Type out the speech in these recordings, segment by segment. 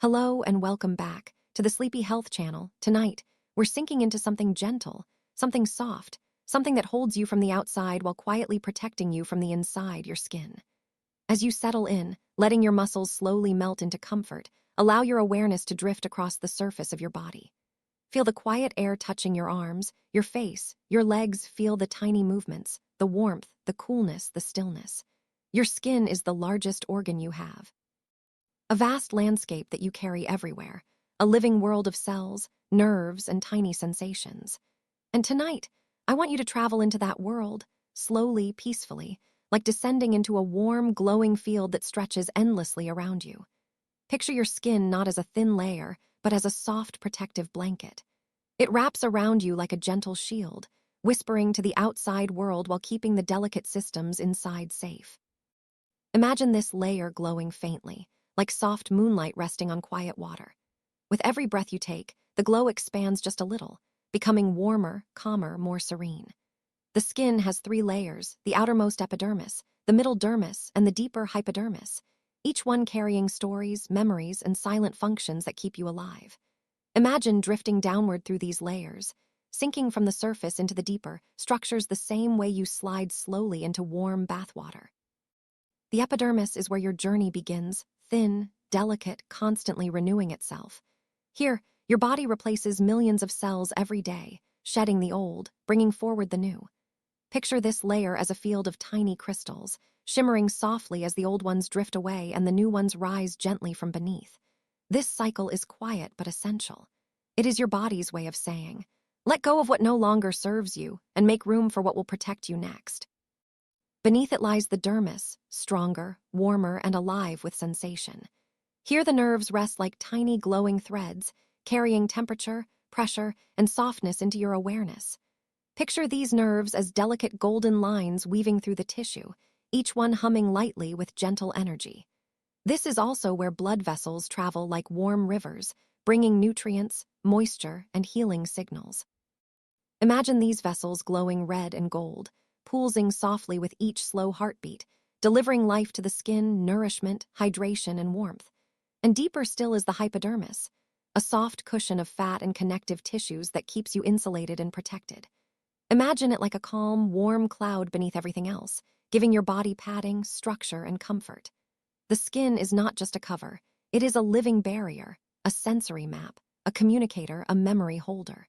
Hello and welcome back to the Sleepy Health channel. Tonight, we're sinking into something gentle, something soft, something that holds you from the outside while quietly protecting you from the inside, your skin. As you settle in, letting your muscles slowly melt into comfort, allow your awareness to drift across the surface of your body. Feel the quiet air touching your arms, your face, your legs. Feel the tiny movements, the warmth, the coolness, the stillness. Your skin is the largest organ you have. A vast landscape that you carry everywhere, a living world of cells, nerves, and tiny sensations. And tonight, I want you to travel into that world, slowly, peacefully, like descending into a warm, glowing field that stretches endlessly around you. Picture your skin not as a thin layer, but as a soft, protective blanket. It wraps around you like a gentle shield, whispering to the outside world while keeping the delicate systems inside safe. Imagine this layer glowing faintly, like soft moonlight resting on quiet water. With every breath you take, the glow expands just a little, becoming warmer, calmer, more serene. The skin has 3 layers: the outermost epidermis, the middle dermis, and the deeper hypodermis, each one carrying stories, memories, and silent functions that keep you alive. Imagine drifting downward through these layers, sinking from the surface into the deeper structures the same way you slide slowly into warm bathwater. The epidermis is where your journey begins, thin, delicate, constantly renewing itself. Here, your body replaces millions of cells every day, shedding the old, bringing forward the new. Picture this layer as a field of tiny crystals, shimmering softly as the old ones drift away and the new ones rise gently from beneath. This cycle is quiet but essential. It is your body's way of saying, let go of what no longer serves you and make room for what will protect you next. Beneath it lies the dermis, stronger, warmer, and alive with sensation. Here the nerves rest like tiny glowing threads, carrying temperature, pressure, and softness into your awareness. Picture these nerves as delicate golden lines weaving through the tissue, each one humming lightly with gentle energy. This is also where blood vessels travel like warm rivers, bringing nutrients, moisture, and healing signals. Imagine these vessels glowing red and gold, pulsing softly with each slow heartbeat, delivering life to the skin, nourishment, hydration, and warmth. And deeper still is the hypodermis, a soft cushion of fat and connective tissues that keeps you insulated and protected. Imagine it like a calm, warm cloud beneath everything else, giving your body padding, structure, and comfort. The skin is not just a cover, it is a living barrier, a sensory map, a communicator, a memory holder.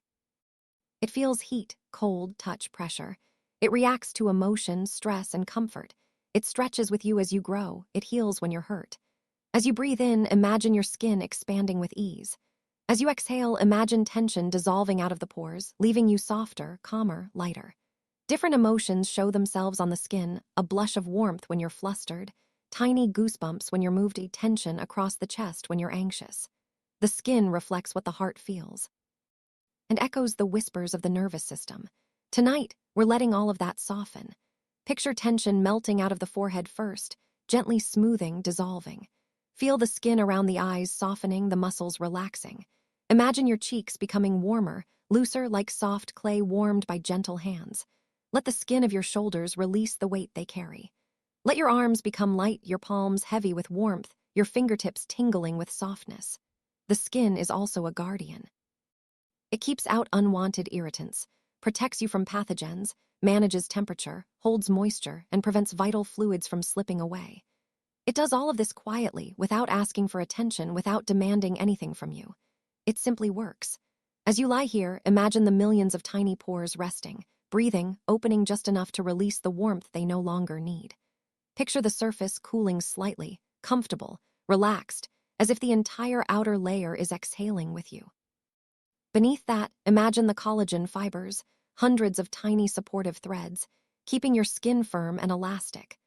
It feels heat, cold, touch, pressure. It reacts to emotion, stress, and comfort. It stretches with you as you grow. It heals when you're hurt. As you breathe in, imagine your skin expanding with ease. As you exhale, imagine tension dissolving out of the pores, leaving you softer, calmer, lighter. Different emotions show themselves on the skin, a blush of warmth when you're flustered, tiny goosebumps when you're moved, a tension across the chest when you're anxious. The skin reflects what the heart feels and echoes the whispers of the nervous system. Tonight, we're letting all of that soften. Picture tension melting out of the forehead first, gently smoothing, dissolving. Feel the skin around the eyes softening, the muscles relaxing. Imagine your cheeks becoming warmer, looser like soft clay warmed by gentle hands. Let the skin of your shoulders release the weight they carry. Let your arms become light, your palms heavy with warmth, your fingertips tingling with softness. The skin is also a guardian. It keeps out unwanted irritants, protects you from pathogens, manages temperature, holds moisture, and prevents vital fluids from slipping away. It does all of this quietly, without asking for attention, without demanding anything from you. It simply works. As you lie here, imagine the millions of tiny pores resting, breathing, opening just enough to release the warmth they no longer need. Picture the surface cooling slightly, comfortable, relaxed, as if the entire outer layer is exhaling with you. Beneath that, imagine the collagen fibers, hundreds of tiny supportive threads, keeping your skin firm and elastic.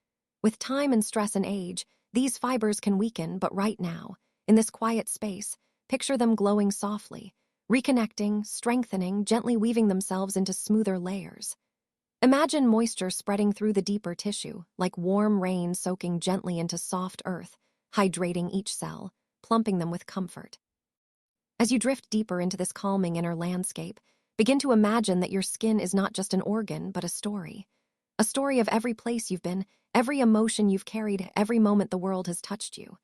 With time and stress and age, these fibers can weaken, but right now, in this quiet space, picture them glowing softly, reconnecting, strengthening, gently weaving themselves into smoother layers. Imagine moisture spreading through the deeper tissue, like warm rain soaking gently into soft earth, hydrating each cell, plumping them with comfort. As you drift deeper into this calming inner landscape, begin to imagine that your skin is not just an organ, but a story. A story of every place you've been, every emotion you've carried, every moment the world has touched you.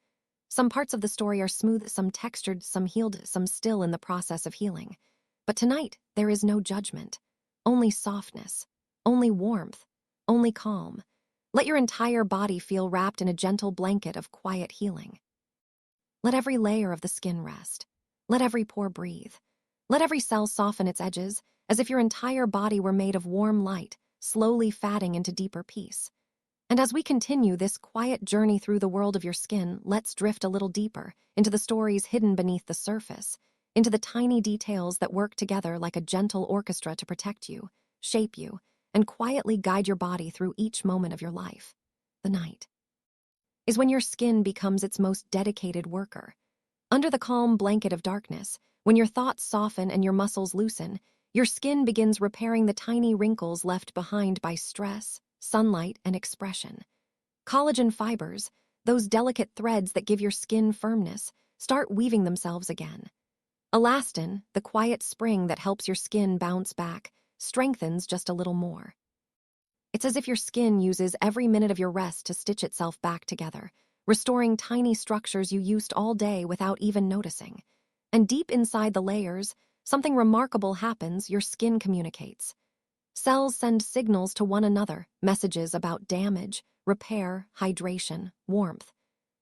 Some parts of the story are smooth, some textured, some healed, some still in the process of healing. But tonight, there is no judgment. Only softness. Only warmth. Only calm. Let your entire body feel wrapped in a gentle blanket of quiet healing. Let every layer of the skin rest. Let every pore breathe. Let every cell soften its edges, as if your entire body were made of warm light, slowly fatting into deeper peace. And as we continue this quiet journey through the world of your skin, let's drift a little deeper into the stories hidden beneath the surface, into the tiny details that work together like a gentle orchestra to protect you, shape you, and quietly guide your body through each moment of your life. The night is when your skin becomes its most dedicated worker. Under the calm blanket of darkness, when your thoughts soften and your muscles loosen, your skin begins repairing the tiny wrinkles left behind by stress, sunlight, and expression. Collagen fibers, those delicate threads that give your skin firmness, start weaving themselves again. Elastin, the quiet spring that helps your skin bounce back, strengthens just a little more. It's as if your skin uses every minute of your rest to stitch itself back together, restoring tiny structures you used all day without even noticing. And deep inside the layers, something remarkable happens. Your skin communicates. Cells send signals to one another, messages about damage, repair, hydration, warmth.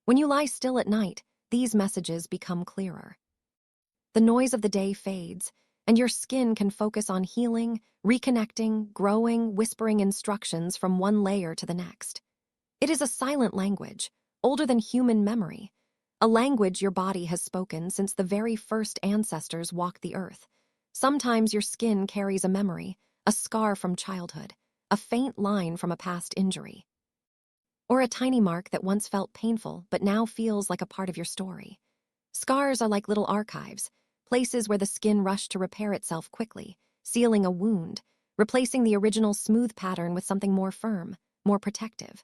When you lie still at night, these messages become clearer. The noise of the day fades, and your skin can focus on healing, reconnecting, growing, whispering instructions from one layer to the next. It is a silent language, older than human memory, a language your body has spoken since the very first ancestors walked the earth. Sometimes your skin carries a memory, a scar from childhood, a faint line from a past injury, or a tiny mark that once felt painful but now feels like a part of your story. Scars are like little archives, places where the skin rushed to repair itself quickly, sealing a wound, replacing the original smooth pattern with something more firm, more protective.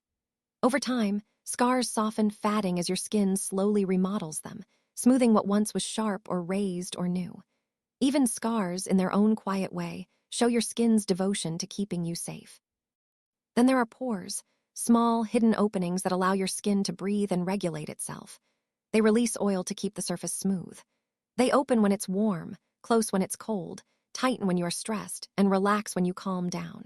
Over time, scars soften, fatting as your skin slowly remodels them, smoothing what once was sharp or raised or new. Even scars, in their own quiet way, show your skin's devotion to keeping you safe. Then there are pores, small, hidden openings that allow your skin to breathe and regulate itself. They release oil to keep the surface smooth. They open when it's warm, close when it's cold, tighten when you are stressed, and relax when you calm down.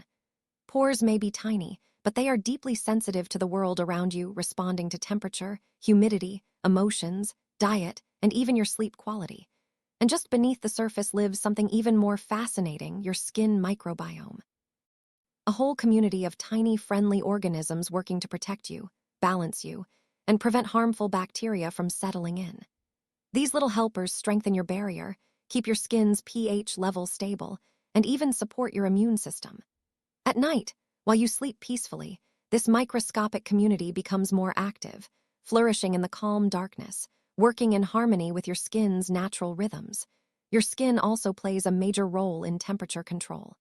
Pores may be tiny, but they are deeply sensitive to the world around you, responding to temperature, humidity, emotions, diet, and even your sleep quality. And just beneath the surface lives something even more fascinating: your skin microbiome. A whole community of tiny, friendly organisms working to protect you, balance you, and prevent harmful bacteria from settling in. These little helpers strengthen your barrier, keep your skin's pH level stable, and even support your immune system. At night, while you sleep peacefully, this microscopic community becomes more active, flourishing in the calm darkness, working in harmony with your skin's natural rhythms. Your skin also plays a major role in temperature control.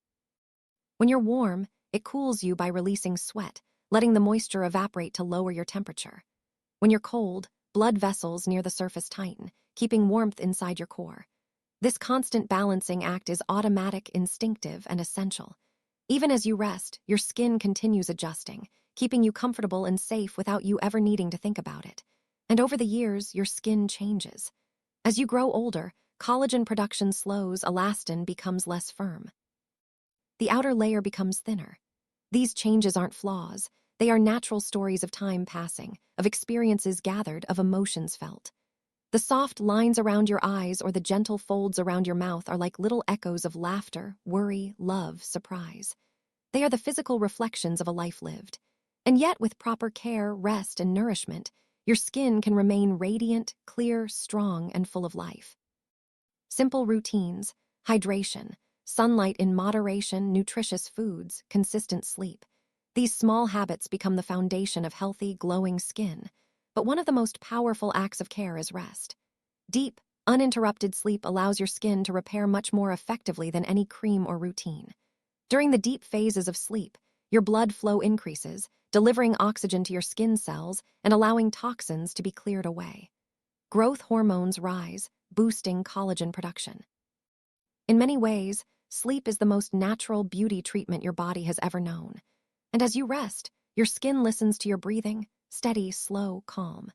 When you're warm, it cools you by releasing sweat, letting the moisture evaporate to lower your temperature. When you're cold, blood vessels near the surface tighten, keeping warmth inside your core. This constant balancing act is automatic, instinctive, and essential. Even as you rest, your skin continues adjusting, keeping you comfortable and safe without you ever needing to think about it. And over the years, your skin changes. As you grow older, collagen production slows, elastin becomes less firm. The outer layer becomes thinner. These changes aren't flaws. They are natural stories of time passing, of experiences gathered, of emotions felt. The soft lines around your eyes or the gentle folds around your mouth are like little echoes of laughter, worry, love, surprise. They are the physical reflections of a life lived. And yet, with proper care, rest, and nourishment, your skin can remain radiant, clear, strong, and full of life. Simple routines, hydration, sunlight in moderation, nutritious foods, consistent sleep. These small habits become the foundation of healthy, glowing skin. But one of the most powerful acts of care is rest. Deep, uninterrupted sleep allows your skin to repair much more effectively than any cream or routine. During the deep phases of sleep, your blood flow increases, delivering oxygen to your skin cells and allowing toxins to be cleared away. Growth hormones rise, boosting collagen production. In many ways, sleep is the most natural beauty treatment your body has ever known. And as you rest, your skin listens to your breathing, steady, slow, calm.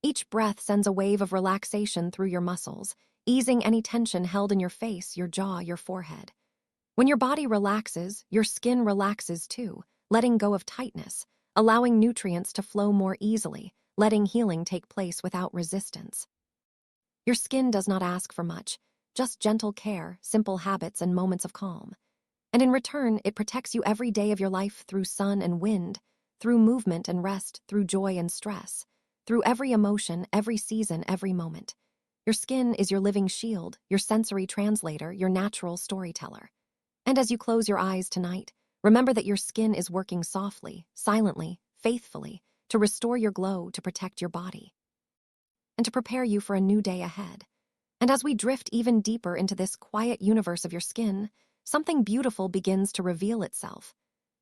Each breath sends a wave of relaxation through your muscles, easing any tension held in your face, your jaw, your forehead. When your body relaxes, your skin relaxes too, letting go of tightness, allowing nutrients to flow more easily, letting healing take place without resistance. Your skin does not ask for much, just gentle care, simple habits, and moments of calm. And in return, it protects you every day of your life through sun and wind, through movement and rest, through joy and stress, through every emotion, every season, every moment. Your skin is your living shield, your sensory translator, your natural storyteller. And as you close your eyes tonight, remember that your skin is working softly, silently, faithfully, to restore your glow, to protect your body, and to prepare you for a new day ahead. And as we drift even deeper into this quiet universe of your skin, something beautiful begins to reveal itself.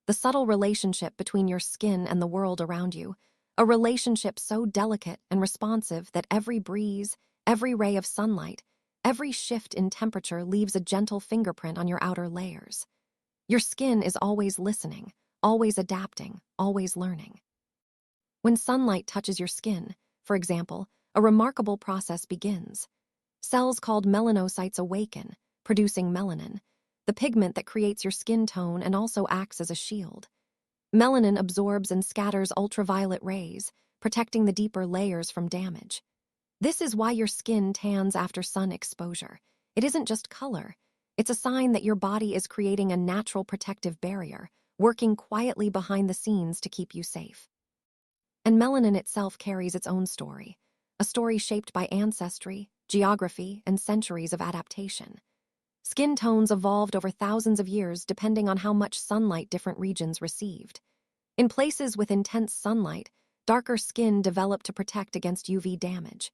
The subtle relationship between your skin and the world around you, a relationship so delicate and responsive that every breeze, every ray of sunlight, every shift in temperature leaves a gentle fingerprint on your outer layers. Your skin is always listening, always adapting, always learning. When sunlight touches your skin, for example, a remarkable process begins. Cells called melanocytes awaken, producing melanin, the pigment that creates your skin tone and also acts as a shield. Melanin absorbs and scatters ultraviolet rays, protecting the deeper layers from damage. This is why your skin tans after sun exposure. It isn't just color. It's a sign that your body is creating a natural protective barrier, working quietly behind the scenes to keep you safe. And melanin itself carries its own story, a story shaped by ancestry, geography, and centuries of adaptation. Skin tones evolved over thousands of years depending on how much sunlight different regions received. In places with intense sunlight, darker skin developed to protect against UV damage.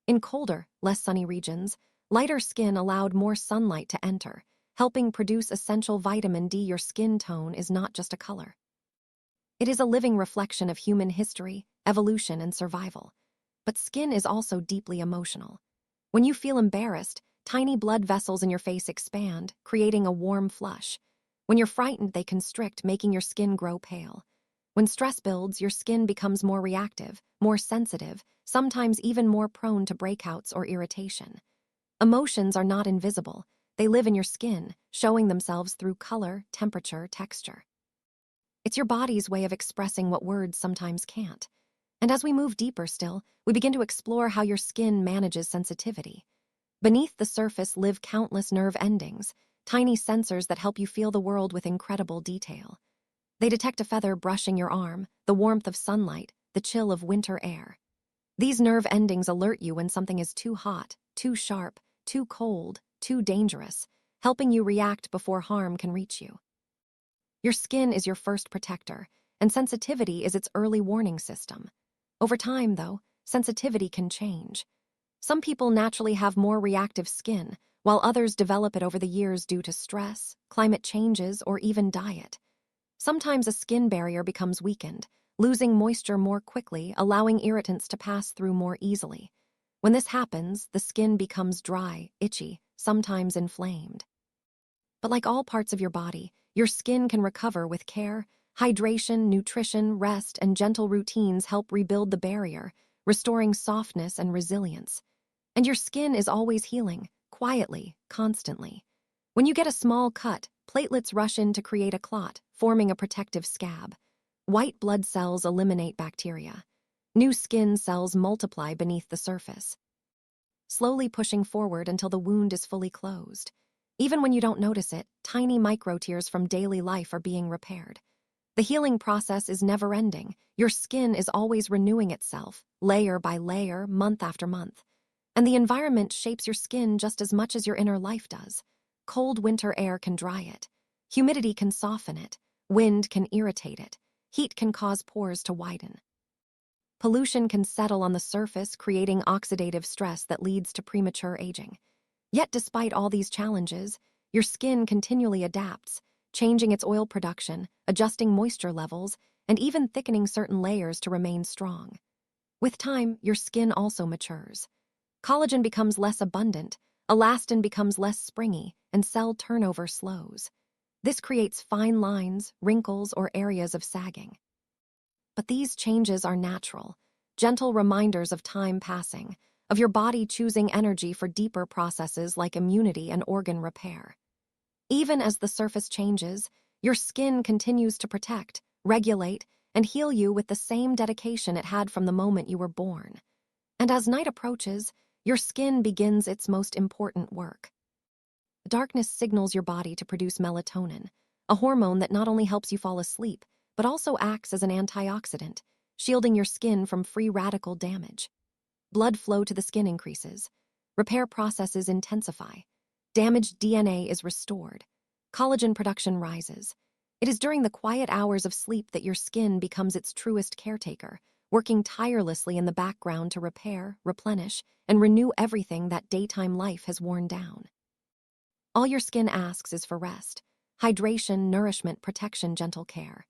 In colder, less sunny regions, lighter skin allowed more sunlight to enter, helping produce essential vitamin D. Your skin tone is not just a color. It is a living reflection of human history, evolution, and survival. But skin is also deeply emotional. When you feel embarrassed, tiny blood vessels in your face expand, creating a warm flush. When you're frightened, they constrict, making your skin grow pale. When stress builds, your skin becomes more reactive, more sensitive, sometimes even more prone to breakouts or irritation. Emotions are not invisible. They live in your skin, showing themselves through color, temperature, texture. It's your body's way of expressing what words sometimes can't. And as we move deeper still, we begin to explore how your skin manages sensitivity. Beneath the surface live countless nerve endings, tiny sensors that help you feel the world with incredible detail. They detect a feather brushing your arm, the warmth of sunlight, the chill of winter air. These nerve endings alert you when something is too hot, too sharp, too cold, too dangerous, helping you react before harm can reach you. Your skin is your first protector, and sensitivity is its early warning system. Over time, though, sensitivity can change. Some people naturally have more reactive skin, while others develop it over the years due to stress, climate changes, or even diet. Sometimes a skin barrier becomes weakened, losing moisture more quickly, allowing irritants to pass through more easily. When this happens, the skin becomes dry, itchy, sometimes inflamed. But like all parts of your body, your skin can recover with care. Hydration, nutrition, rest, and gentle routines help rebuild the barrier, restoring softness and resilience. And your skin is always healing, quietly, constantly. When you get a small cut, platelets rush in to create a clot, forming a protective scab. White blood cells eliminate bacteria. New skin cells multiply beneath the surface, slowly pushing forward until the wound is fully closed. Even when you don't notice it, tiny microtears from daily life are being repaired. The healing process is never-ending. Your skin is always renewing itself, layer by layer, month after month. And the environment shapes your skin just as much as your inner life does. Cold winter air can dry it. Humidity can soften it. Wind can irritate it. Heat can cause pores to widen. Pollution can settle on the surface, creating oxidative stress that leads to premature aging. Yet despite all these challenges, your skin continually adapts, changing its oil production, adjusting moisture levels, and even thickening certain layers to remain strong. With time, your skin also matures. Collagen becomes less abundant, elastin becomes less springy, and cell turnover slows. This creates fine lines, wrinkles, or areas of sagging. But these changes are natural. gentle reminders of time passing, of your body choosing energy for deeper processes like immunity and organ repair. Even as the surface changes, your skin continues to protect, regulate, and heal you with the same dedication it had from the moment you were born. And as night approaches, your skin begins its most important work. Darkness signals your body to produce melatonin, a hormone that not only helps you fall asleep, but also acts as an antioxidant, shielding your skin from free radical damage. Blood flow to the skin increases. Repair processes intensify. Damaged DNA is restored. Collagen production rises. It is during the quiet hours of sleep that your skin becomes its truest caretaker, working tirelessly in the background to repair, replenish, and renew everything that daytime life has worn down. All your skin asks is for rest, hydration, nourishment, protection, gentle care.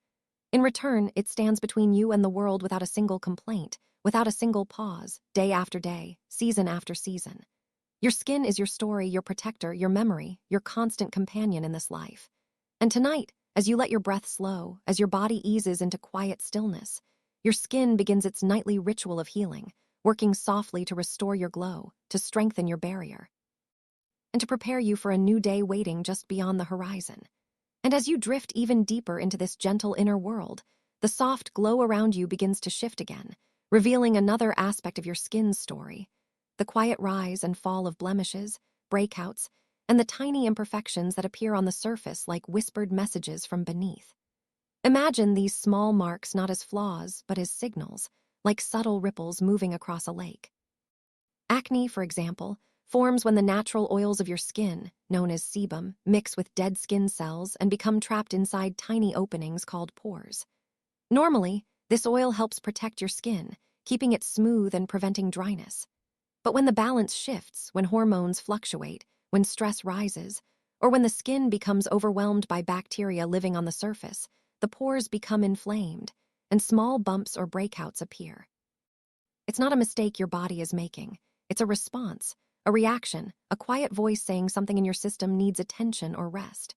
In return, it stands between you and the world without a single complaint, without a single pause, day after day, season after season. Your skin is your story, your protector, your memory, your constant companion in this life. And tonight, as you let your breath slow, as your body eases into quiet stillness, your skin begins its nightly ritual of healing, working softly to restore your glow, to strengthen your barrier, and to prepare you for a new day waiting just beyond the horizon. And as you drift even deeper into this gentle inner world, the soft glow around you begins to shift again, revealing another aspect of your skin's story: the quiet rise and fall of blemishes, breakouts, and the tiny imperfections that appear on the surface like whispered messages from beneath. Imagine these small marks not as flaws, but as signals, like subtle ripples moving across a lake. Acne, for example, forms when the natural oils of your skin, known as sebum, mix with dead skin cells and become trapped inside tiny openings called pores. Normally, this oil helps protect your skin, keeping it smooth and preventing dryness. But when the balance shifts, when hormones fluctuate, when stress rises, or when the skin becomes overwhelmed by bacteria living on the surface, the pores become inflamed, and small bumps or breakouts appear. It's not a mistake your body is making. It's a response, a reaction, a quiet voice saying something in your system needs attention or rest.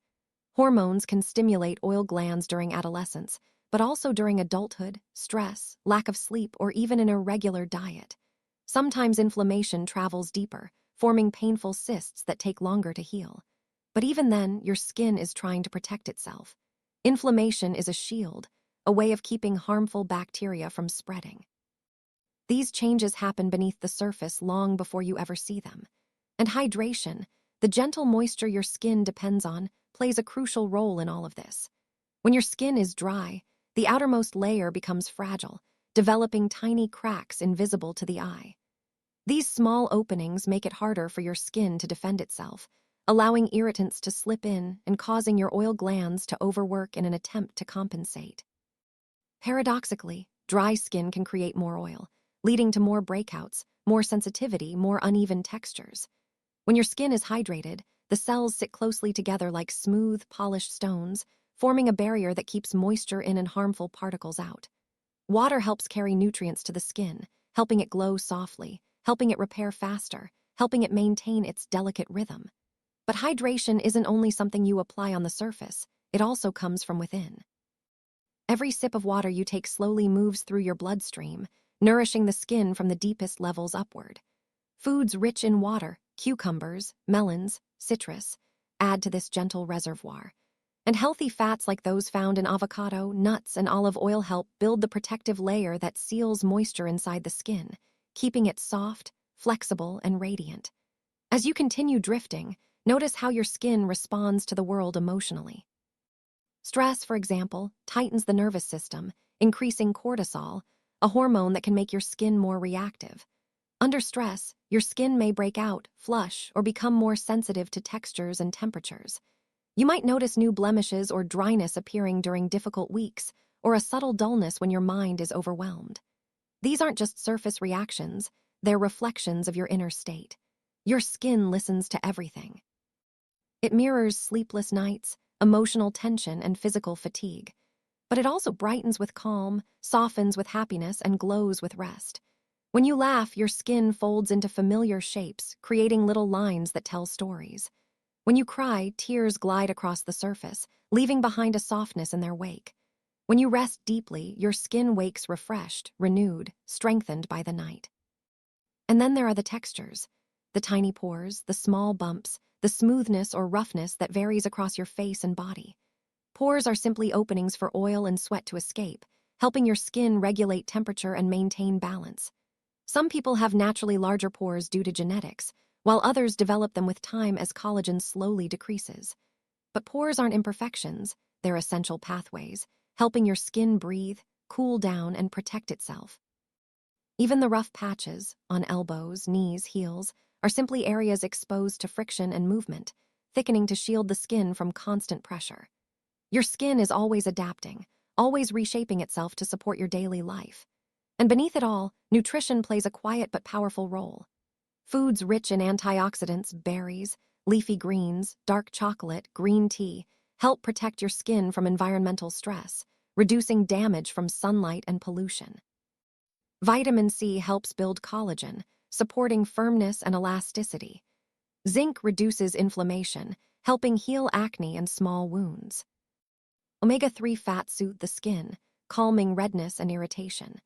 Hormones can stimulate oil glands during adolescence, but also during adulthood, stress, lack of sleep, or even an irregular diet. Sometimes inflammation travels deeper, forming painful cysts that take longer to heal. But even then, your skin is trying to protect itself. Inflammation is a shield, a way of keeping harmful bacteria from spreading. These changes happen beneath the surface long before you ever see them. And hydration, the gentle moisture your skin depends on, plays a crucial role in all of this. When your skin is dry, the outermost layer becomes fragile, developing tiny cracks invisible to the eye. These small openings make it harder for your skin to defend itself, allowing irritants to slip in and causing your oil glands to overwork in an attempt to compensate. Paradoxically, dry skin can create more oil, leading to more breakouts, more sensitivity, more uneven textures. When your skin is hydrated, the cells sit closely together like smooth, polished stones, forming a barrier that keeps moisture in and harmful particles out. Water helps carry nutrients to the skin, helping it glow softly, helping it repair faster, helping it maintain its delicate rhythm. But hydration isn't only something you apply on the surface, it also comes from within. Every sip of water you take slowly moves through your bloodstream, nourishing the skin from the deepest levels upward. Foods rich in water, cucumbers, melons, citrus, add to this gentle reservoir. And healthy fats like those found in avocado, nuts, and olive oil help build the protective layer that seals moisture inside the skin, keeping it soft, flexible, and radiant. As you continue drifting, notice how your skin responds to the world emotionally. Stress, for example, tightens the nervous system, increasing cortisol, a hormone that can make your skin more reactive. Under stress, your skin may break out, flush, or become more sensitive to textures and temperatures. You might notice new blemishes or dryness appearing during difficult weeks, or a subtle dullness when your mind is overwhelmed. These aren't just surface reactions, they're reflections of your inner state. Your skin listens to everything. It mirrors sleepless nights, emotional tension, and physical fatigue. But it also brightens with calm, softens with happiness, and glows with rest. When you laugh, your skin folds into familiar shapes, creating little lines that tell stories. When you cry, tears glide across the surface, leaving behind a softness in their wake. When you rest deeply, your skin wakes refreshed, renewed, strengthened by the night. And then there are the textures, the tiny pores, the small bumps, the smoothness or roughness that varies across your face and body. Pores are simply openings for oil and sweat to escape, helping your skin regulate temperature and maintain balance. Some people have naturally larger pores due to genetics, while others develop them with time as collagen slowly decreases. But pores aren't imperfections, they're essential pathways, helping your skin breathe, cool down, and protect itself. Even the rough patches, on elbows, knees, heels, are simply areas exposed to friction and movement, thickening to shield the skin from constant pressure. Your skin is always adapting, always reshaping itself to support your daily life. And beneath it all, nutrition plays a quiet but powerful role. Foods rich in antioxidants, berries, leafy greens, dark chocolate, green tea, help protect your skin from environmental stress, reducing damage from sunlight and pollution. Vitamin C helps build collagen, supporting firmness and elasticity. Zinc reduces inflammation, helping heal acne and small wounds. Omega-3 fats soothe the skin, calming redness and irritation.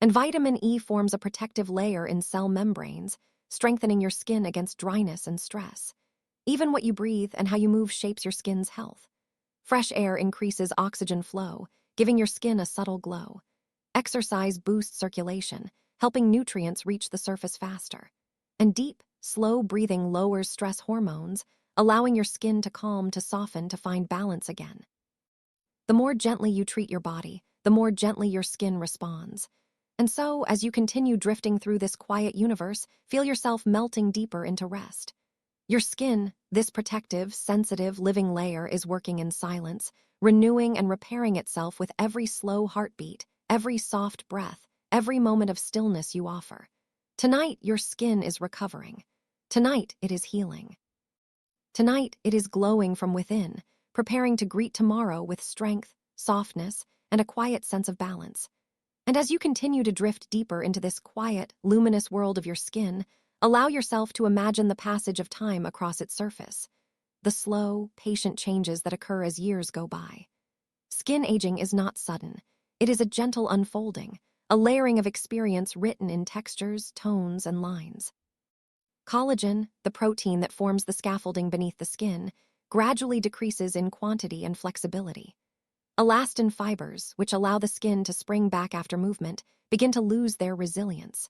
And vitamin E forms a protective layer in cell membranes, strengthening your skin against dryness and stress. Even what you breathe and how you move shapes your skin's health. Fresh air increases oxygen flow, giving your skin a subtle glow. Exercise boosts circulation, helping nutrients reach the surface faster. And deep, slow breathing lowers stress hormones, allowing your skin to calm, to soften, to find balance again. The more gently you treat your body, the more gently your skin responds. And so, as you continue drifting through this quiet universe, feel yourself melting deeper into rest. Your skin, this protective, sensitive, living layer, is working in silence, renewing and repairing itself with every slow heartbeat, every soft breath, every moment of stillness you offer. Tonight, your skin is recovering. Tonight, it is healing. Tonight, it is glowing from within, preparing to greet tomorrow with strength, softness, and a quiet sense of balance. And as you continue to drift deeper into this quiet, luminous world of your skin, allow yourself to imagine the passage of time across its surface, the slow, patient changes that occur as years go by. Skin aging is not sudden. It is a gentle unfolding, a layering of experience written in textures, tones, and lines. Collagen, the protein that forms the scaffolding beneath the skin, gradually decreases in quantity and flexibility. Elastin fibers, which allow the skin to spring back after movement, begin to lose their resilience.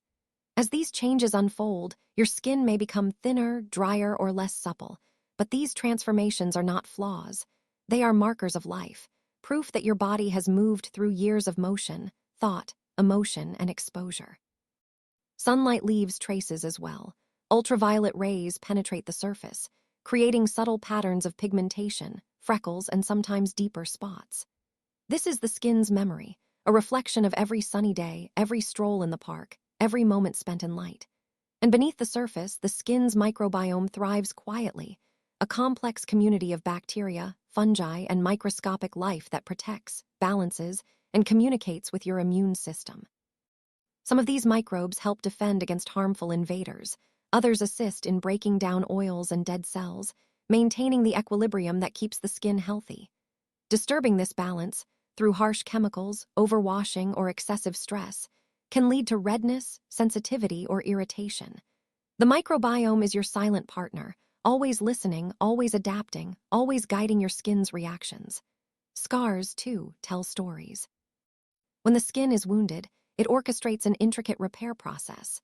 As these changes unfold, your skin may become thinner, drier, or less supple, but these transformations are not flaws. They are markers of life, proof that your body has moved through years of motion, thought, emotion, and exposure. Sunlight leaves traces as well. Ultraviolet rays penetrate the surface, creating subtle patterns of pigmentation, freckles, and sometimes deeper spots. This is the skin's memory, a reflection of every sunny day, every stroll in the park, every moment spent in light. And beneath the surface, the skin's microbiome thrives quietly, a complex community of bacteria, fungi, and microscopic life that protects, balances, and communicates with your immune system. Some of these microbes help defend against harmful invaders. Others assist in breaking down oils and dead cells, maintaining the equilibrium that keeps the skin healthy. Disturbing this balance, through harsh chemicals, overwashing, or excessive stress, can lead to redness, sensitivity, or irritation. The microbiome is your silent partner, always listening, always adapting, always guiding your skin's reactions. Scars, too, tell stories. When the skin is wounded, it orchestrates an intricate repair process.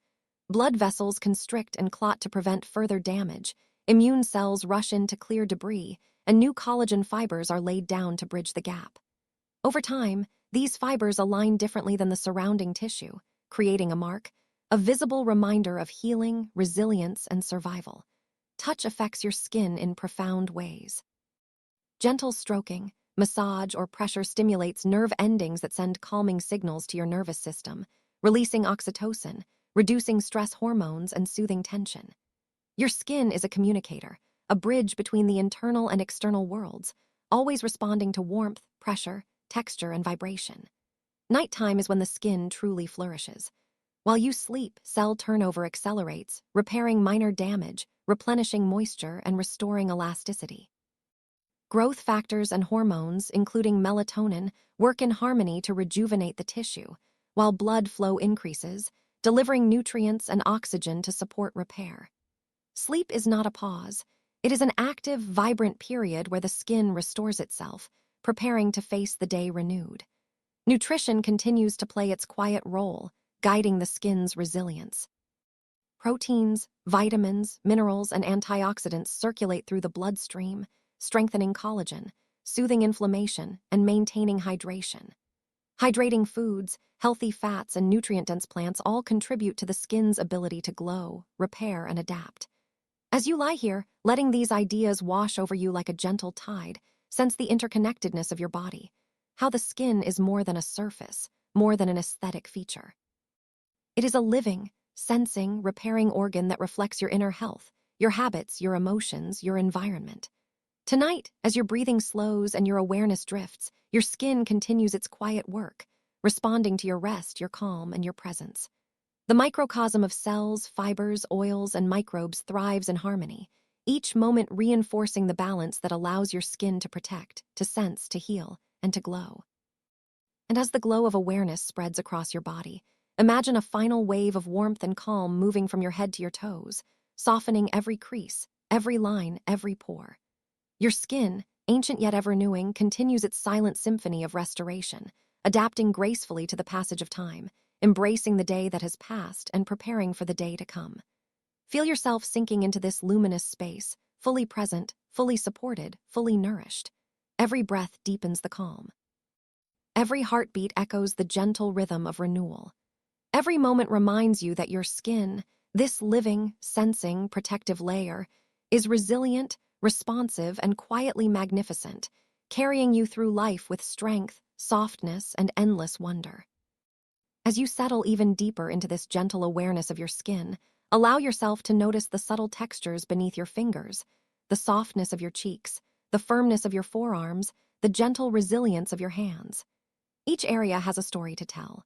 Blood vessels constrict and clot to prevent further damage, immune cells rush in to clear debris, and new collagen fibers are laid down to bridge the gap. Over time, these fibers align differently than the surrounding tissue, creating a mark, a visible reminder of healing, resilience, and survival. Touch affects your skin in profound ways. Gentle stroking, massage, or pressure stimulates nerve endings that send calming signals to your nervous system, releasing oxytocin, reducing stress hormones, and soothing tension. Your skin is a communicator, a bridge between the internal and external worlds, always responding to warmth, pressure, texture, and vibration. Nighttime is when the skin truly flourishes. While you sleep, cell turnover accelerates, repairing minor damage, replenishing moisture, and restoring elasticity. Growth factors and hormones, including melatonin, work in harmony to rejuvenate the tissue, while blood flow increases, delivering nutrients and oxygen to support repair. Sleep is not a pause. It is an active, vibrant period where the skin restores itself, preparing to face the day renewed. Nutrition continues to play its quiet role, guiding the skin's resilience. Proteins, vitamins, minerals, and antioxidants circulate through the bloodstream, strengthening collagen, soothing inflammation, and maintaining hydration. Hydrating foods, healthy fats, and nutrient-dense plants all contribute to the skin's ability to glow, repair, and adapt. As you lie here, letting these ideas wash over you like a gentle tide, sense the interconnectedness of your body, how the skin is more than a surface, more than an aesthetic feature. It is a living, sensing, repairing organ that reflects your inner health, your habits, your emotions, your environment. Tonight, as your breathing slows and your awareness drifts, your skin continues its quiet work, responding to your rest, your calm, and your presence. The microcosm of cells, fibers, oils, and microbes thrives in harmony, each moment reinforcing the balance that allows your skin to protect, to sense, to heal, and to glow. And as the glow of awareness spreads across your body, imagine a final wave of warmth and calm moving from your head to your toes, softening every crease, every line, every pore. Your skin, ancient yet ever-renewing, continues its silent symphony of restoration, adapting gracefully to the passage of time, embracing the day that has passed and preparing for the day to come. Feel yourself sinking into this luminous space, fully present, fully supported, fully nourished. Every breath deepens the calm. Every heartbeat echoes the gentle rhythm of renewal. Every moment reminds you that your skin, this living, sensing, protective layer, is resilient, responsive, and quietly magnificent, carrying you through life with strength, softness, and endless wonder. As you settle even deeper into this gentle awareness of your skin, allow yourself to notice the subtle textures beneath your fingers, the softness of your cheeks, the firmness of your forearms, the gentle resilience of your hands. Each area has a story to tell.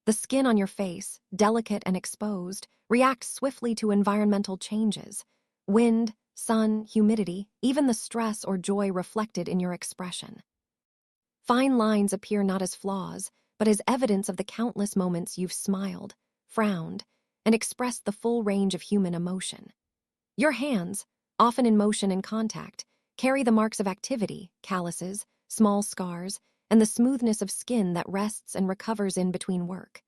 The skin on your face, delicate and exposed, reacts swiftly to environmental changes. Wind, sun, humidity, even the stress or joy reflected in your expression. Fine lines appear not as flaws, but as evidence of the countless moments you've smiled, frowned, and expressed the full range of human emotion. Your hands, often in motion and contact, carry the marks of activity, calluses, small scars, and the smoothness of skin that rests and recovers in between work.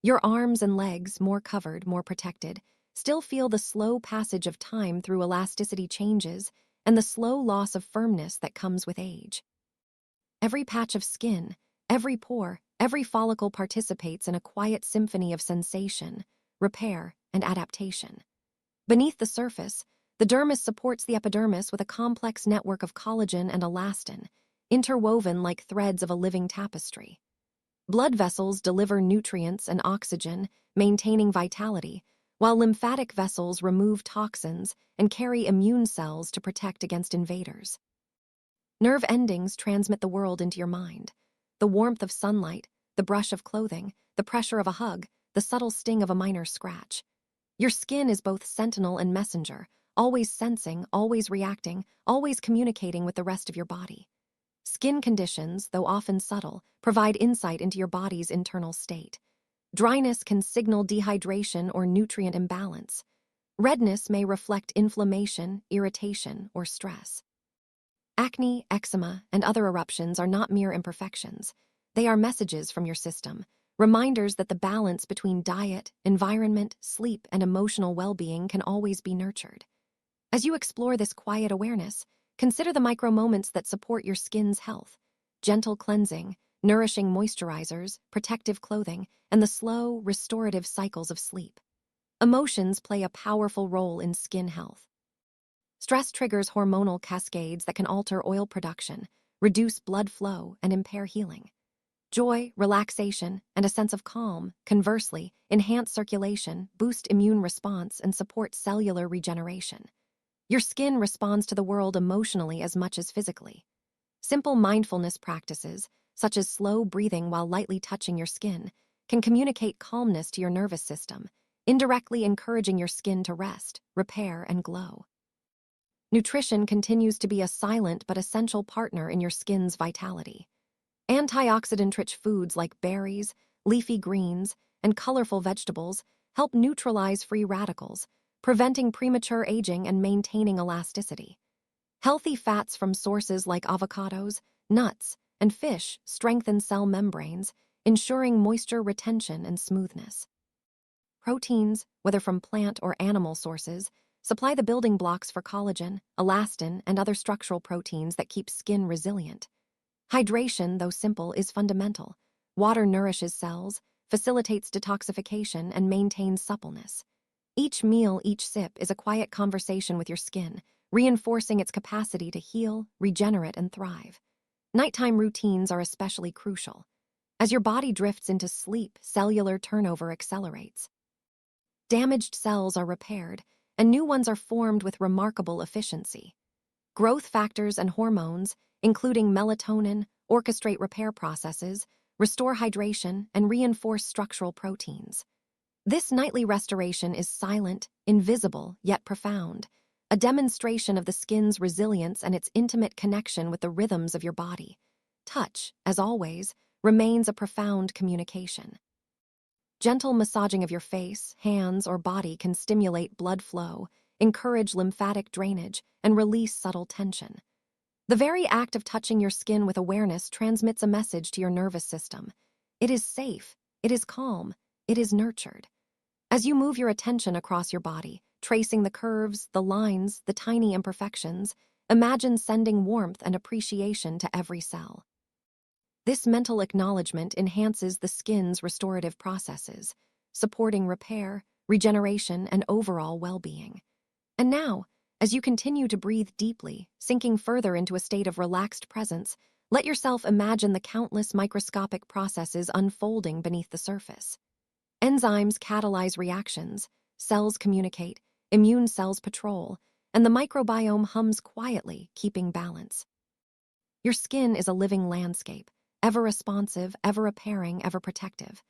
Your arms and legs, more covered, more protected, still feel the slow passage of time through elasticity changes and the slow loss of firmness that comes with age. Every patch of skin, every pore, every follicle participates in a quiet symphony of sensation, repair, and adaptation. Beneath the surface, the dermis supports the epidermis with a complex network of collagen and elastin, interwoven like threads of a living tapestry. Blood vessels deliver nutrients and oxygen, maintaining vitality, while lymphatic vessels remove toxins and carry immune cells to protect against invaders. Nerve endings transmit the world into your mind. The warmth of sunlight, the brush of clothing, the pressure of a hug, the subtle sting of a minor scratch. Your skin is both sentinel and messenger, always sensing, always reacting, always communicating with the rest of your body. Skin conditions, though often subtle, provide insight into your body's internal state. Dryness can signal dehydration or nutrient imbalance. Redness may reflect inflammation, irritation, or stress. Acne, eczema, and other eruptions are not mere imperfections. They are messages from your system, reminders that the balance between diet, environment, sleep, and emotional well-being can always be nurtured. As you explore this quiet awareness, consider the micro-moments that support your skin's health: gentle cleansing, nourishing moisturizers, protective clothing, and the slow, restorative cycles of sleep. Emotions play a powerful role in skin health. Stress triggers hormonal cascades that can alter oil production, reduce blood flow, and impair healing. Joy, relaxation, and a sense of calm, conversely, enhance circulation, boost immune response, and support cellular regeneration. Your skin responds to the world emotionally as much as physically. Simple mindfulness practices, such as slow breathing while lightly touching your skin, can communicate calmness to your nervous system, indirectly encouraging your skin to rest, repair, and glow. Nutrition continues to be a silent but essential partner in your skin's vitality. Antioxidant-rich foods like berries, leafy greens, and colorful vegetables help neutralize free radicals, preventing premature aging and maintaining elasticity. Healthy fats from sources like avocados, nuts, and fish strengthen cell membranes, ensuring moisture retention and smoothness. Proteins, whether from plant or animal sources, supply the building blocks for collagen, elastin, and other structural proteins that keep skin resilient. Hydration, though simple, is fundamental. Water nourishes cells, facilitates detoxification, and maintains suppleness. Each meal, each sip is a quiet conversation with your skin, reinforcing its capacity to heal, regenerate, and thrive. Nighttime routines are especially crucial. As your body drifts into sleep, cellular turnover accelerates. Damaged cells are repaired, and new ones are formed with remarkable efficiency. Growth factors and hormones, including melatonin, orchestrate repair processes, restore hydration, and reinforce structural proteins. This nightly restoration is silent, invisible, yet profound, a demonstration of the skin's resilience and its intimate connection with the rhythms of your body. Touch, as always, remains a profound communication. Gentle massaging of your face, hands, or body can stimulate blood flow, encourage lymphatic drainage, and release subtle tension. The very act of touching your skin with awareness transmits a message to your nervous system. It is safe, it is calm, it is nurtured. As you move your attention across your body, tracing the curves, the lines, the tiny imperfections, imagine sending warmth and appreciation to every cell. This mental acknowledgement enhances the skin's restorative processes, supporting repair, regeneration, and overall well-being. And now, as you continue to breathe deeply, sinking further into a state of relaxed presence, let yourself imagine the countless microscopic processes unfolding beneath the surface. Enzymes catalyze reactions, cells communicate, immune cells patrol, and the microbiome hums quietly, keeping balance. Your skin is a living landscape, ever responsive, ever repairing, ever protective.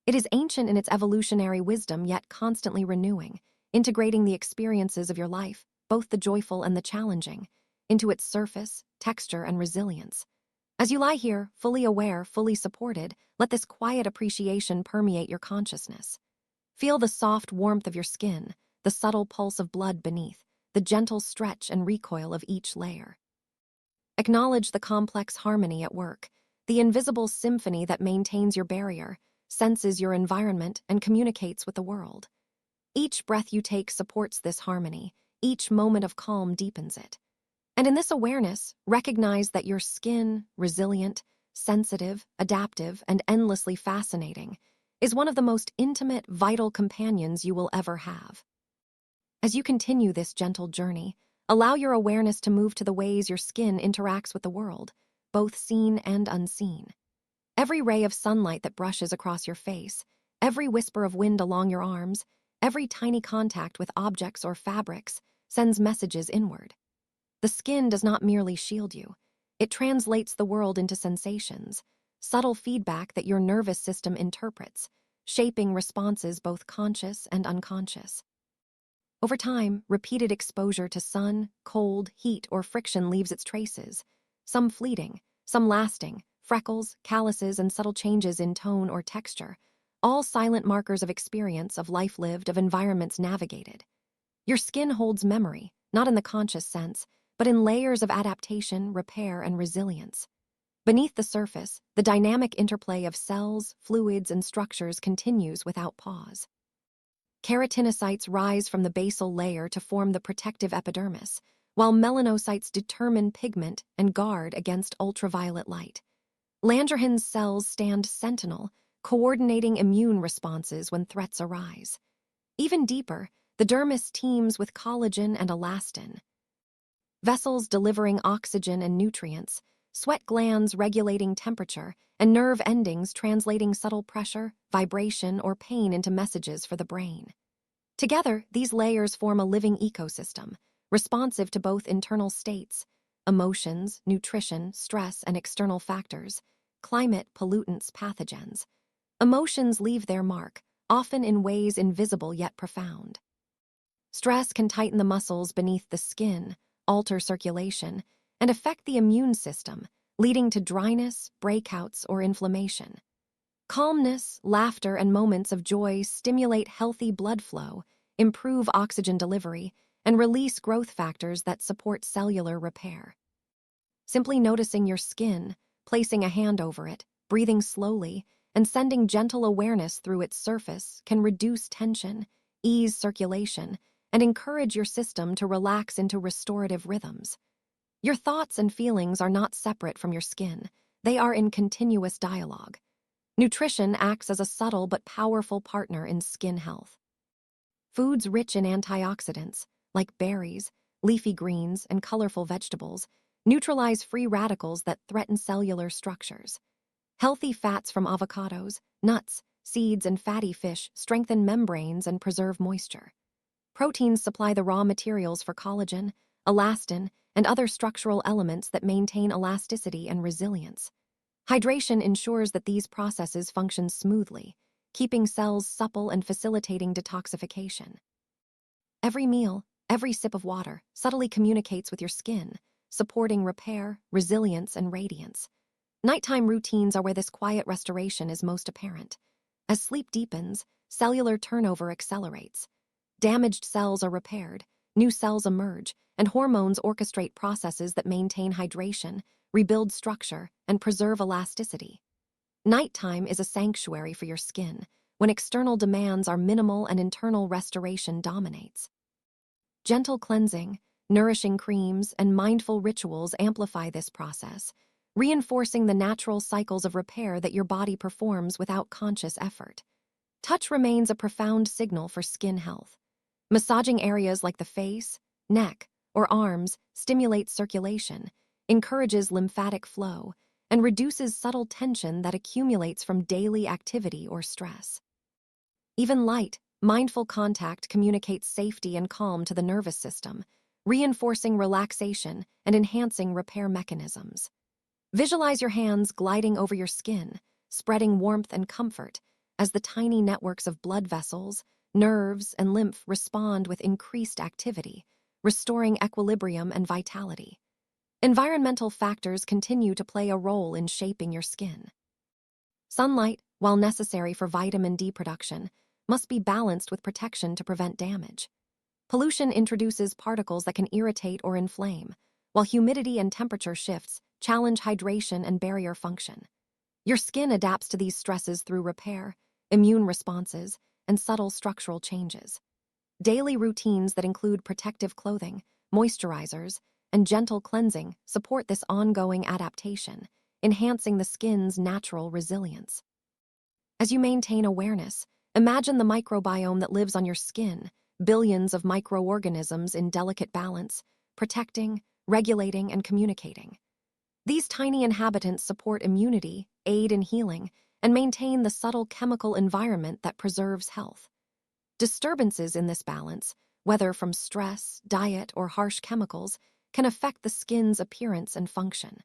It is ancient in its evolutionary wisdom, yet constantly renewing, integrating the experiences of your life, both the joyful and the challenging, into its surface, texture, and resilience. As you lie here, fully aware, fully supported, let this quiet appreciation permeate your consciousness. Feel the soft warmth of your skin, the subtle pulse of blood beneath, the gentle stretch and recoil of each layer. Acknowledge the complex harmony at work, the invisible symphony that maintains your barrier, senses your environment, and communicates with the world. Each breath you take supports this harmony, each moment of calm deepens it. And in this awareness, recognize that your skin, resilient, sensitive, adaptive, and endlessly fascinating, is one of the most intimate, vital companions you will ever have. As you continue this gentle journey, allow your awareness to move to the ways your skin interacts with the world, both seen and unseen. Every ray of sunlight that brushes across your face, every whisper of wind along your arms, every tiny contact with objects or fabrics sends messages inward. The skin does not merely shield you. It translates the world into sensations, subtle feedback that your nervous system interprets, shaping responses both conscious and unconscious. Over time, repeated exposure to sun, cold, heat, or friction leaves its traces, some fleeting, some lasting, freckles, calluses, and subtle changes in tone or texture, all silent markers of experience, of life lived, of environments navigated. Your skin holds memory, not in the conscious sense, but in layers of adaptation, repair, and resilience. Beneath the surface, the dynamic interplay of cells, fluids, and structures continues without pause. Keratinocytes rise from the basal layer to form the protective epidermis, while melanocytes determine pigment and guard against ultraviolet light. Langerhans cells stand sentinel, coordinating immune responses when threats arise. Even deeper, the dermis teems with collagen and elastin, vessels delivering oxygen and nutrients, sweat glands regulating temperature, and nerve endings translating subtle pressure, vibration, or pain into messages for the brain. Together, these layers form a living ecosystem, responsive to both internal states, emotions, nutrition, stress, and external factors, climate, pollutants, pathogens. Emotions leave their mark, often in ways invisible yet profound. Stress can tighten the muscles beneath the skin, alter circulation, and affect the immune system, leading to dryness, breakouts, or inflammation. Calmness, laughter, and moments of joy stimulate healthy blood flow, improve oxygen delivery, and release growth factors that support cellular repair. Simply noticing your skin, placing a hand over it, breathing slowly, and sending gentle awareness through its surface can reduce tension, ease circulation, and encourage your system to relax into restorative rhythms. Your thoughts and feelings are not separate from your skin. They are in continuous dialogue. Nutrition acts as a subtle but powerful partner in skin health. Foods rich in antioxidants, like berries, leafy greens, and colorful vegetables, neutralize free radicals that threaten cellular structures. Healthy fats from avocados, nuts, seeds, and fatty fish strengthen membranes and preserve moisture. Proteins supply the raw materials for collagen, elastin, and other structural elements that maintain elasticity and resilience. Hydration ensures that these processes function smoothly, keeping cells supple and facilitating detoxification. Every meal, every sip of water subtly communicates with your skin, supporting repair, resilience, and radiance. Nighttime routines are where this quiet restoration is most apparent. As sleep deepens, cellular turnover accelerates. Damaged cells are repaired, new cells emerge, and hormones orchestrate processes that maintain hydration, rebuild structure, and preserve elasticity. Nighttime is a sanctuary for your skin, when external demands are minimal and internal restoration dominates. Gentle cleansing, nourishing creams, and mindful rituals amplify this process, reinforcing the natural cycles of repair that your body performs without conscious effort. Touch remains a profound signal for skin health. Massaging areas like the face, neck, or arms stimulates circulation, encourages lymphatic flow, and reduces subtle tension that accumulates from daily activity or stress. Even light, mindful contact communicates safety and calm to the nervous system, reinforcing relaxation and enhancing repair mechanisms. Visualize your hands gliding over your skin, spreading warmth and comfort as the tiny networks of blood vessels, nerves, and lymph respond with increased activity, restoring equilibrium and vitality. Environmental factors continue to play a role in shaping your skin. Sunlight, while necessary for vitamin D production, must be balanced with protection to prevent damage. Pollution introduces particles that can irritate or inflame, while humidity and temperature shifts challenge hydration and barrier function. Your skin adapts to these stresses through repair, immune responses, and subtle structural changes. Daily routines that include protective clothing, moisturizers, and gentle cleansing support this ongoing adaptation, enhancing the skin's natural resilience. As you maintain awareness, imagine the microbiome that lives on your skin, billions of microorganisms in delicate balance, protecting, regulating, and communicating. These tiny inhabitants support immunity, aid in healing, and maintain the subtle chemical environment that preserves health. Disturbances in this balance, whether from stress, diet, or harsh chemicals, can affect the skin's appearance and function.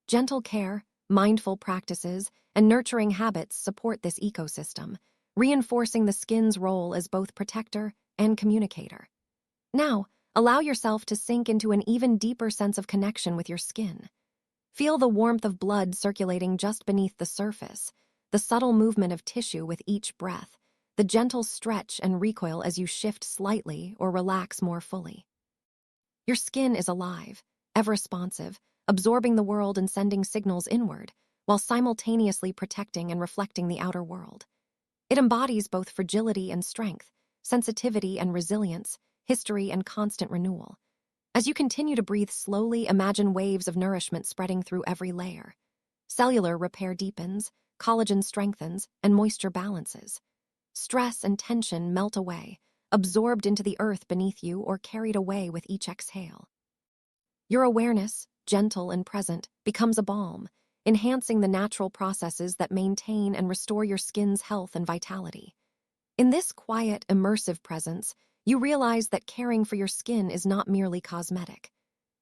Gentle care, mindful practices, and nurturing habits support this ecosystem, reinforcing the skin's role as both protector and communicator. Now, allow yourself to sink into an even deeper sense of connection with your skin. Feel the warmth of blood circulating just beneath the surface, the subtle movement of tissue with each breath, the gentle stretch and recoil as you shift slightly or relax more fully. Your skin is alive, ever responsive, absorbing the world and sending signals inward, while simultaneously protecting and reflecting the outer world. It embodies both fragility and strength, sensitivity and resilience, history and constant renewal. As you continue to breathe slowly, imagine waves of nourishment spreading through every layer. Cellular repair deepens, collagen strengthens, and moisture balances. Stress and tension melt away, absorbed into the earth beneath you or carried away with each exhale. Your awareness, gentle and present, becomes a balm, enhancing the natural processes that maintain and restore your skin's health and vitality. In this quiet, immersive presence, you realize that caring for your skin is not merely cosmetic.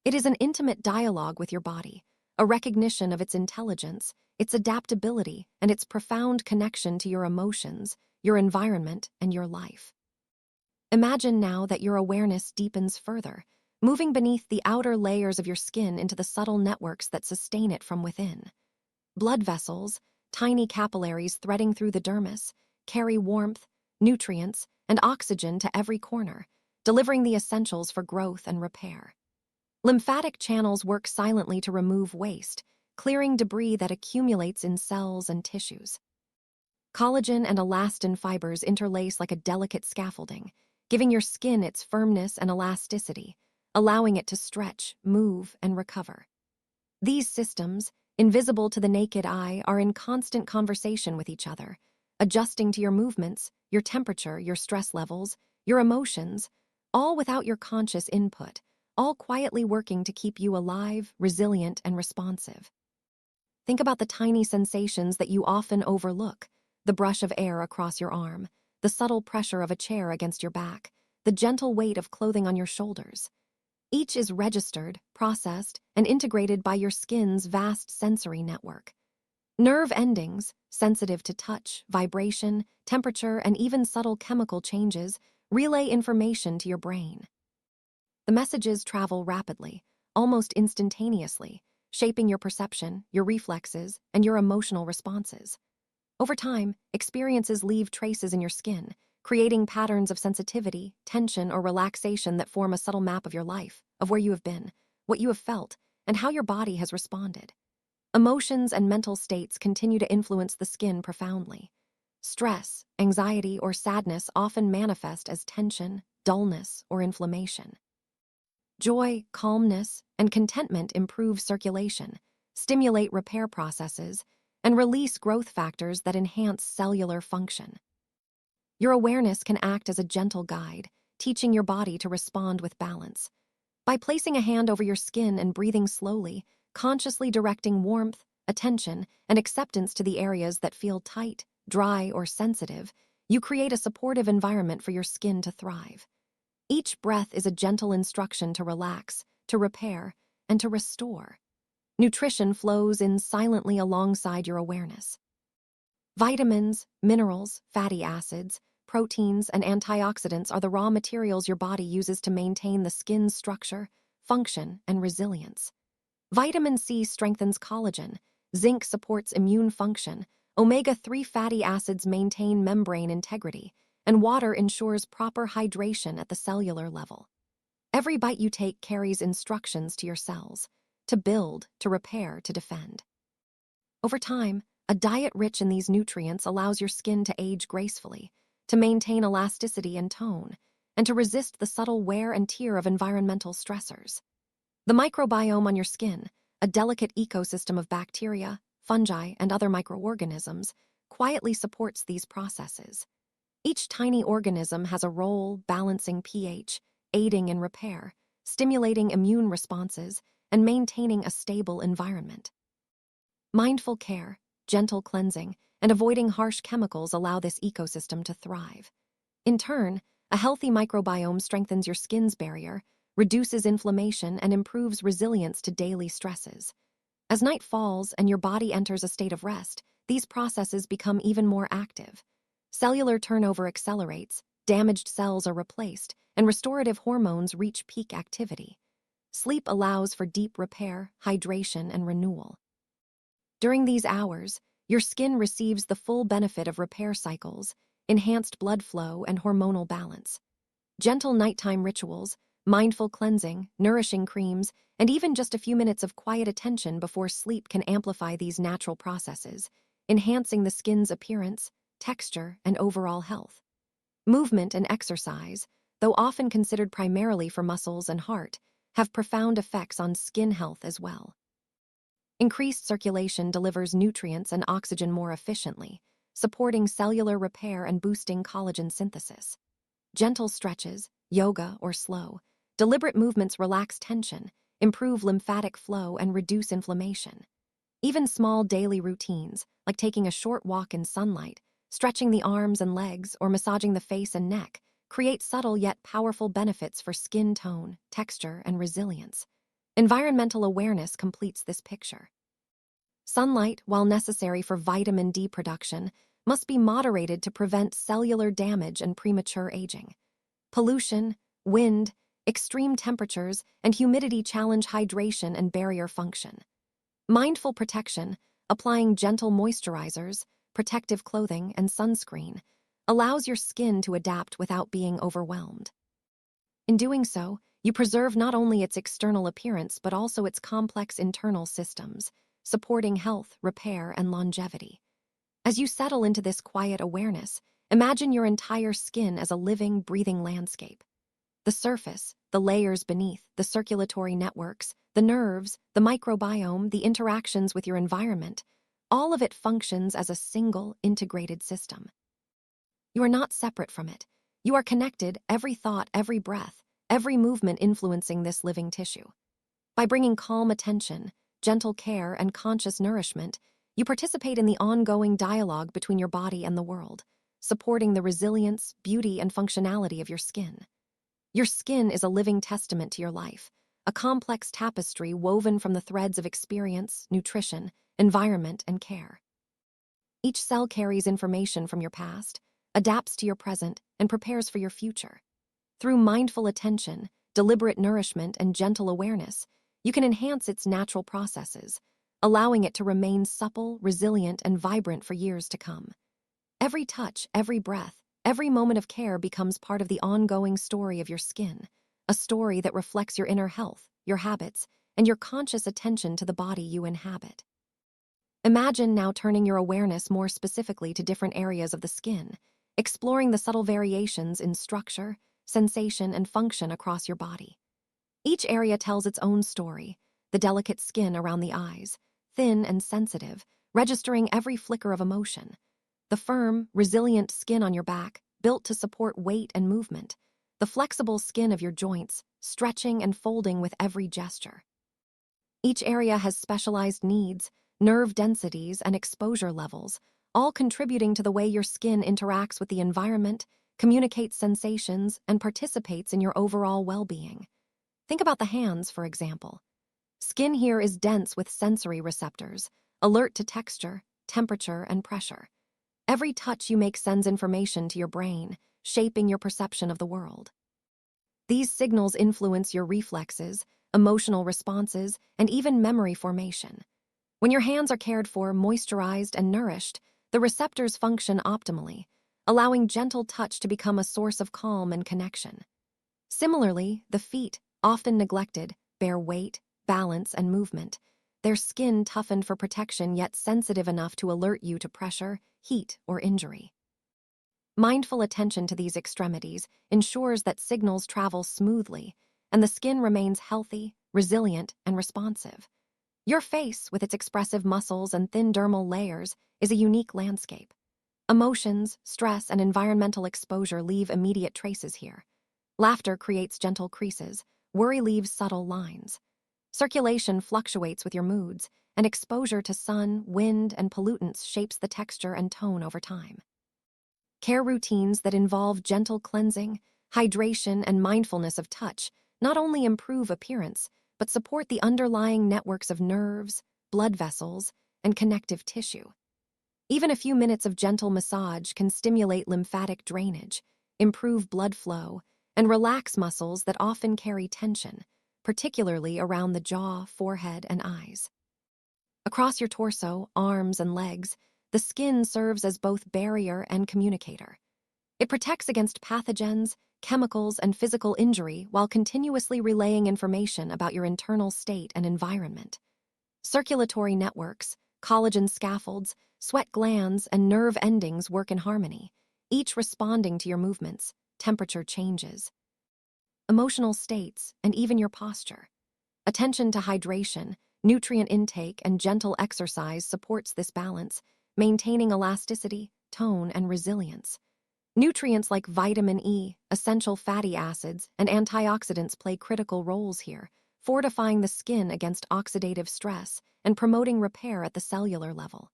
It is an intimate dialogue with your body, a recognition of its intelligence, its adaptability, and its profound connection to your emotions, your environment, and your life. Imagine now that your awareness deepens further, moving beneath the outer layers of your skin into the subtle networks that sustain it from within. Blood vessels, tiny capillaries threading through the dermis, carry warmth, nutrients, and oxygen to every corner, delivering the essentials for growth and repair. Lymphatic channels work silently to remove waste, clearing debris that accumulates in cells and tissues. Collagen and elastin fibers interlace like a delicate scaffolding, giving your skin its firmness and elasticity, allowing it to stretch, move, and recover. These systems, invisible to the naked eye, are in constant conversation with each other, adjusting to your movements, your temperature, your stress levels, your emotions, all without your conscious input, all quietly working to keep you alive, resilient, and responsive. Think about the tiny sensations that you often overlook: the brush of air across your arm, the subtle pressure of a chair against your back, the gentle weight of clothing on your shoulders. Each is registered, processed, and integrated by your skin's vast sensory network. Nerve endings, sensitive to touch, vibration, temperature, and even subtle chemical changes, relay information to your brain. The messages travel rapidly, almost instantaneously, shaping your perception, your reflexes, and your emotional responses. Over time, experiences leave traces in your skin, creating patterns of sensitivity, tension, or relaxation that form a subtle map of your life, of where you have been, what you have felt, and how your body has responded. Emotions and mental states continue to influence the skin profoundly. Stress, anxiety, or sadness often manifest as tension, dullness, or inflammation. Joy, calmness, and contentment improve circulation, stimulate repair processes, and release growth factors that enhance cellular function. Your awareness can act as a gentle guide, teaching your body to respond with balance. By placing a hand over your skin and breathing slowly, consciously directing warmth, attention, and acceptance to the areas that feel tight, dry, or sensitive, you create a supportive environment for your skin to thrive. Each breath is a gentle instruction to relax, to repair, and to restore. Nutrition flows in silently alongside your awareness. Vitamins, minerals, fatty acids, proteins, and antioxidants are the raw materials your body uses to maintain the skin's structure, function, and resilience. Vitamin C strengthens collagen, zinc supports immune function, omega-3 fatty acids maintain membrane integrity, and water ensures proper hydration at the cellular level. Every bite you take carries instructions to your cells: to build, to repair, to defend. Over time, a diet rich in these nutrients allows your skin to age gracefully, to maintain elasticity and tone, and to resist the subtle wear and tear of environmental stressors. The microbiome on your skin, a delicate ecosystem of bacteria, fungi, and other microorganisms, quietly supports these processes. Each tiny organism has a role balancing pH, aiding in repair, stimulating immune responses, and maintaining a stable environment. Mindful care, gentle cleansing, and avoiding harsh chemicals allow this ecosystem to thrive. In turn, a healthy microbiome strengthens your skin's barrier, reduces inflammation, and improves resilience to daily stresses. As night falls and your body enters a state of rest, these processes become even more active. Cellular turnover accelerates, damaged cells are replaced, and restorative hormones reach peak activity. Sleep allows for deep repair, hydration, and renewal. During these hours, your skin receives the full benefit of repair cycles, enhanced blood flow, and hormonal balance. Gentle nighttime rituals, mindful cleansing, nourishing creams, and even just a few minutes of quiet attention before sleep can amplify these natural processes, enhancing the skin's appearance, texture, and overall health. Movement and exercise, though often considered primarily for muscles and heart, have profound effects on skin health as well. Increased circulation delivers nutrients and oxygen more efficiently, supporting cellular repair and boosting collagen synthesis. Gentle stretches, yoga or slow, deliberate movements relax tension, improve lymphatic flow, and reduce inflammation. Even small daily routines, like taking a short walk in sunlight, stretching the arms and legs, or massaging the face and neck, create subtle yet powerful benefits for skin tone, texture, and resilience. Environmental awareness completes this picture. Sunlight, while necessary for vitamin D production, must be moderated to prevent cellular damage and premature aging. Pollution, wind, extreme temperatures, and humidity challenge hydration and barrier function. Mindful protection, applying gentle moisturizers, protective clothing, and sunscreen, allows your skin to adapt without being overwhelmed. In doing so, you preserve not only its external appearance but also its complex internal systems, supporting health, repair, and longevity. As you settle into this quiet awareness, imagine your entire skin as a living, breathing landscape. The surface, the layers beneath, the circulatory networks, the nerves, the microbiome, the interactions with your environment, all of it functions as a single, integrated system. You are not separate from it. You are connected, every thought, every breath, every movement influencing this living tissue. By bringing calm attention, gentle care, and conscious nourishment, you participate in the ongoing dialogue between your body and the world, supporting the resilience, beauty, and functionality of your skin. Your skin is a living testament to your life, a complex tapestry woven from the threads of experience, nutrition, environment, and care. Each cell carries information from your past, adapts to your present, and prepares for your future. Through mindful attention, deliberate nourishment, and gentle awareness, you can enhance its natural processes, allowing it to remain supple, resilient, and vibrant for years to come. Every touch, every breath, every moment of care becomes part of the ongoing story of your skin, a story that reflects your inner health, your habits, and your conscious attention to the body you inhabit. Imagine now turning your awareness more specifically to different areas of the skin, exploring the subtle variations in structure, sensation, and function across your body. Each area tells its own story: the delicate skin around the eyes, thin and sensitive, registering every flicker of emotion; the firm, resilient skin on your back, built to support weight and movement; the flexible skin of your joints, stretching and folding with every gesture. Each area has specialized needs, nerve densities, and exposure levels, all contributing to the way your skin interacts with the environment, communicates sensations, and participates in your overall well-being. Think about the hands, for example. Skin here is dense with sensory receptors, alert to texture, temperature, and pressure. Every touch you make sends information to your brain, shaping your perception of the world. These signals influence your reflexes, emotional responses, and even memory formation. When your hands are cared for, moisturized, and nourished, the receptors function optimally, allowing gentle touch to become a source of calm and connection. Similarly, the feet, often neglected, bear weight, balance, and movement, their skin toughened for protection yet sensitive enough to alert you to pressure, heat, or injury. Mindful attention to these extremities ensures that signals travel smoothly and the skin remains healthy, resilient, and responsive. Your face, with its expressive muscles and thin dermal layers, is a unique landscape. Emotions, stress, and environmental exposure leave immediate traces here. Laughter creates gentle creases, worry leaves subtle lines. Circulation fluctuates with your moods, and exposure to sun, wind, and pollutants shapes the texture and tone over time. Care routines that involve gentle cleansing, hydration, and mindfulness of touch not only improve appearance, but support the underlying networks of nerves, blood vessels, and connective tissue. Even a few minutes of gentle massage can stimulate lymphatic drainage, improve blood flow, and relax muscles that often carry tension, particularly around the jaw, forehead, and eyes. Across your torso, arms, and legs, the skin serves as both barrier and communicator. It protects against pathogens, chemicals, and physical injury while continuously relaying information about your internal state and environment. Circulatory networks, collagen scaffolds, sweat glands, and nerve endings work in harmony, each responding to your movements, temperature changes, emotional states, and even your posture. Attention to hydration, nutrient intake, and gentle exercise supports this balance, maintaining elasticity, tone, and resilience. Nutrients like vitamin E, essential fatty acids, and antioxidants play critical roles here, fortifying the skin against oxidative stress and promoting repair at the cellular level.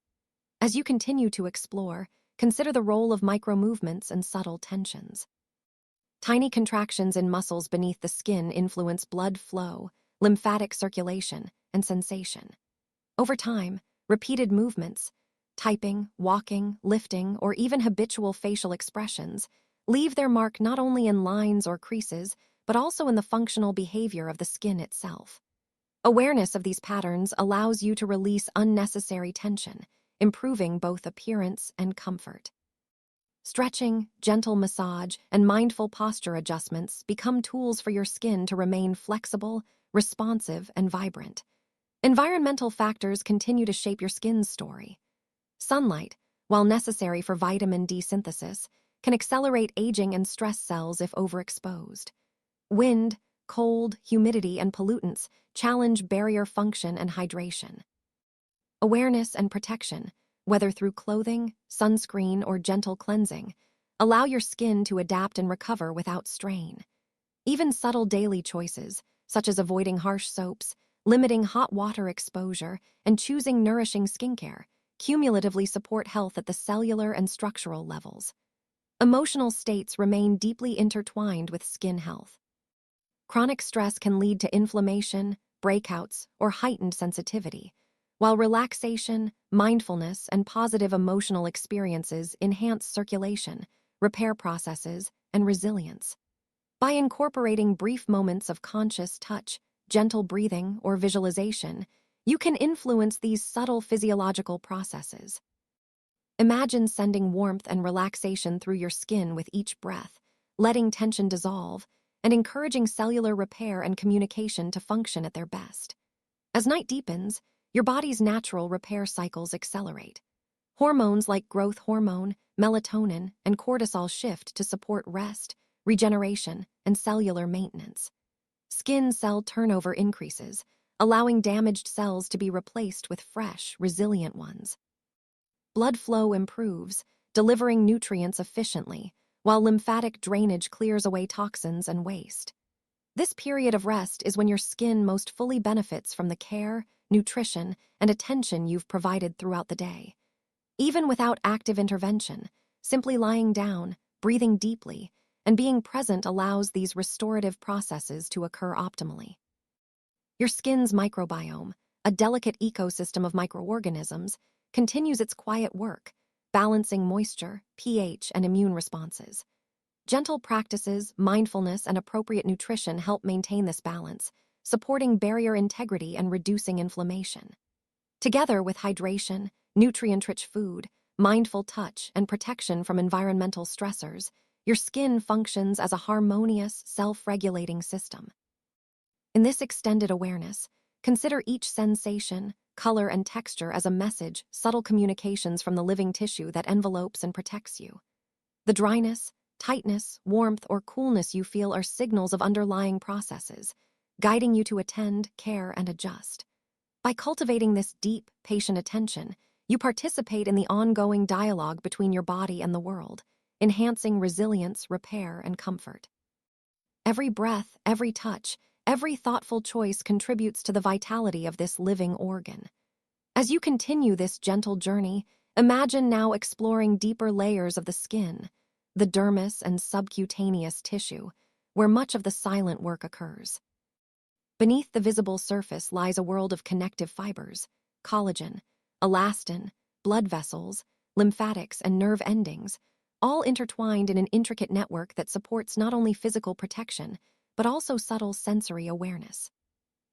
As you continue to explore, consider the role of micromovements and subtle tensions. Tiny contractions in muscles beneath the skin influence blood flow, lymphatic circulation, and sensation. Over time, repeated movements, typing, walking, lifting, or even habitual facial expressions, leave their mark not only in lines or creases, but also in the functional behavior of the skin itself. Awareness of these patterns allows you to release unnecessary tension, improving both appearance and comfort. Stretching, gentle massage, and mindful posture adjustments become tools for your skin to remain flexible, responsive, and vibrant. Environmental factors continue to shape your skin's story. Sunlight, while necessary for vitamin D synthesis, can accelerate aging and stress cells if overexposed. Wind, cold, humidity, and pollutants challenge barrier function and hydration. Awareness and protection, whether through clothing, sunscreen, or gentle cleansing, allow your skin to adapt and recover without strain. Even subtle daily choices, such as avoiding harsh soaps, limiting hot water exposure, and choosing nourishing skincare, cumulatively support health at the cellular and structural levels. Emotional states remain deeply intertwined with skin health. Chronic stress can lead to inflammation, breakouts, or heightened sensitivity, while relaxation, mindfulness, and positive emotional experiences enhance circulation, repair processes, and resilience. By incorporating brief moments of conscious touch, gentle breathing, or visualization, you can influence these subtle physiological processes. Imagine sending warmth and relaxation through your skin with each breath, letting tension dissolve, and encouraging cellular repair and communication to function at their best. As night deepens, your body's natural repair cycles accelerate. Hormones like growth hormone, melatonin, and cortisol shift to support rest, regeneration, and cellular maintenance. Skin cell turnover increases, allowing damaged cells to be replaced with fresh, resilient ones. Blood flow improves, delivering nutrients efficiently, while lymphatic drainage clears away toxins and waste. This period of rest is when your skin most fully benefits from the care, nutrition, and attention you've provided throughout the day. Even without active intervention, simply lying down, breathing deeply, and being present allows these restorative processes to occur optimally. Your skin's microbiome, a delicate ecosystem of microorganisms, continues its quiet work, balancing moisture, pH, and immune responses. Gentle practices, mindfulness, and appropriate nutrition help maintain this balance, supporting barrier integrity and reducing inflammation. Together with hydration, nutrient-rich food, mindful touch, and protection from environmental stressors, your skin functions as a harmonious, self-regulating system. In this extended awareness, consider each sensation, color, and texture as a message, subtle communications from the living tissue that envelopes and protects you. The dryness, tightness, warmth, or coolness you feel are signals of underlying processes, guiding you to attend, care, and adjust. By cultivating this deep, patient attention, you participate in the ongoing dialogue between your body and the world, enhancing resilience, repair, and comfort. Every breath, every touch, every thoughtful choice contributes to the vitality of this living organ. As you continue this gentle journey, imagine now exploring deeper layers of the skin, the dermis and subcutaneous tissue, where much of the silent work occurs. Beneath the visible surface lies a world of connective fibers, collagen, elastin, blood vessels, lymphatics, and nerve endings, all intertwined in an intricate network that supports not only physical protection, but also subtle sensory awareness.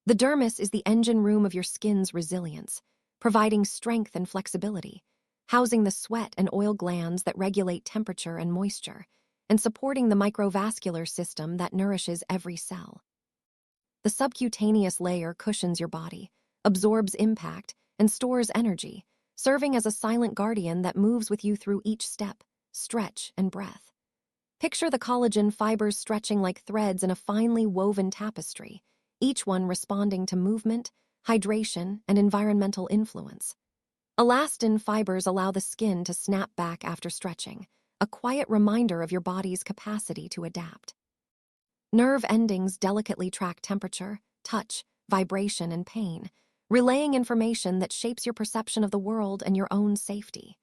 The dermis is the engine room of your skin's resilience, providing strength and flexibility, housing the sweat and oil glands that regulate temperature and moisture, and supporting the microvascular system that nourishes every cell. The subcutaneous layer cushions your body, absorbs impact, and stores energy, serving as a silent guardian that moves with you through each step, stretch, and breath. Picture the collagen fibers stretching like threads in a finely woven tapestry, each one responding to movement, hydration, and environmental influence. Elastin fibers allow the skin to snap back after stretching, a quiet reminder of your body's capacity to adapt. Nerve endings delicately track temperature, touch, vibration, and pain, relaying information that shapes your perception of the world and your own safety.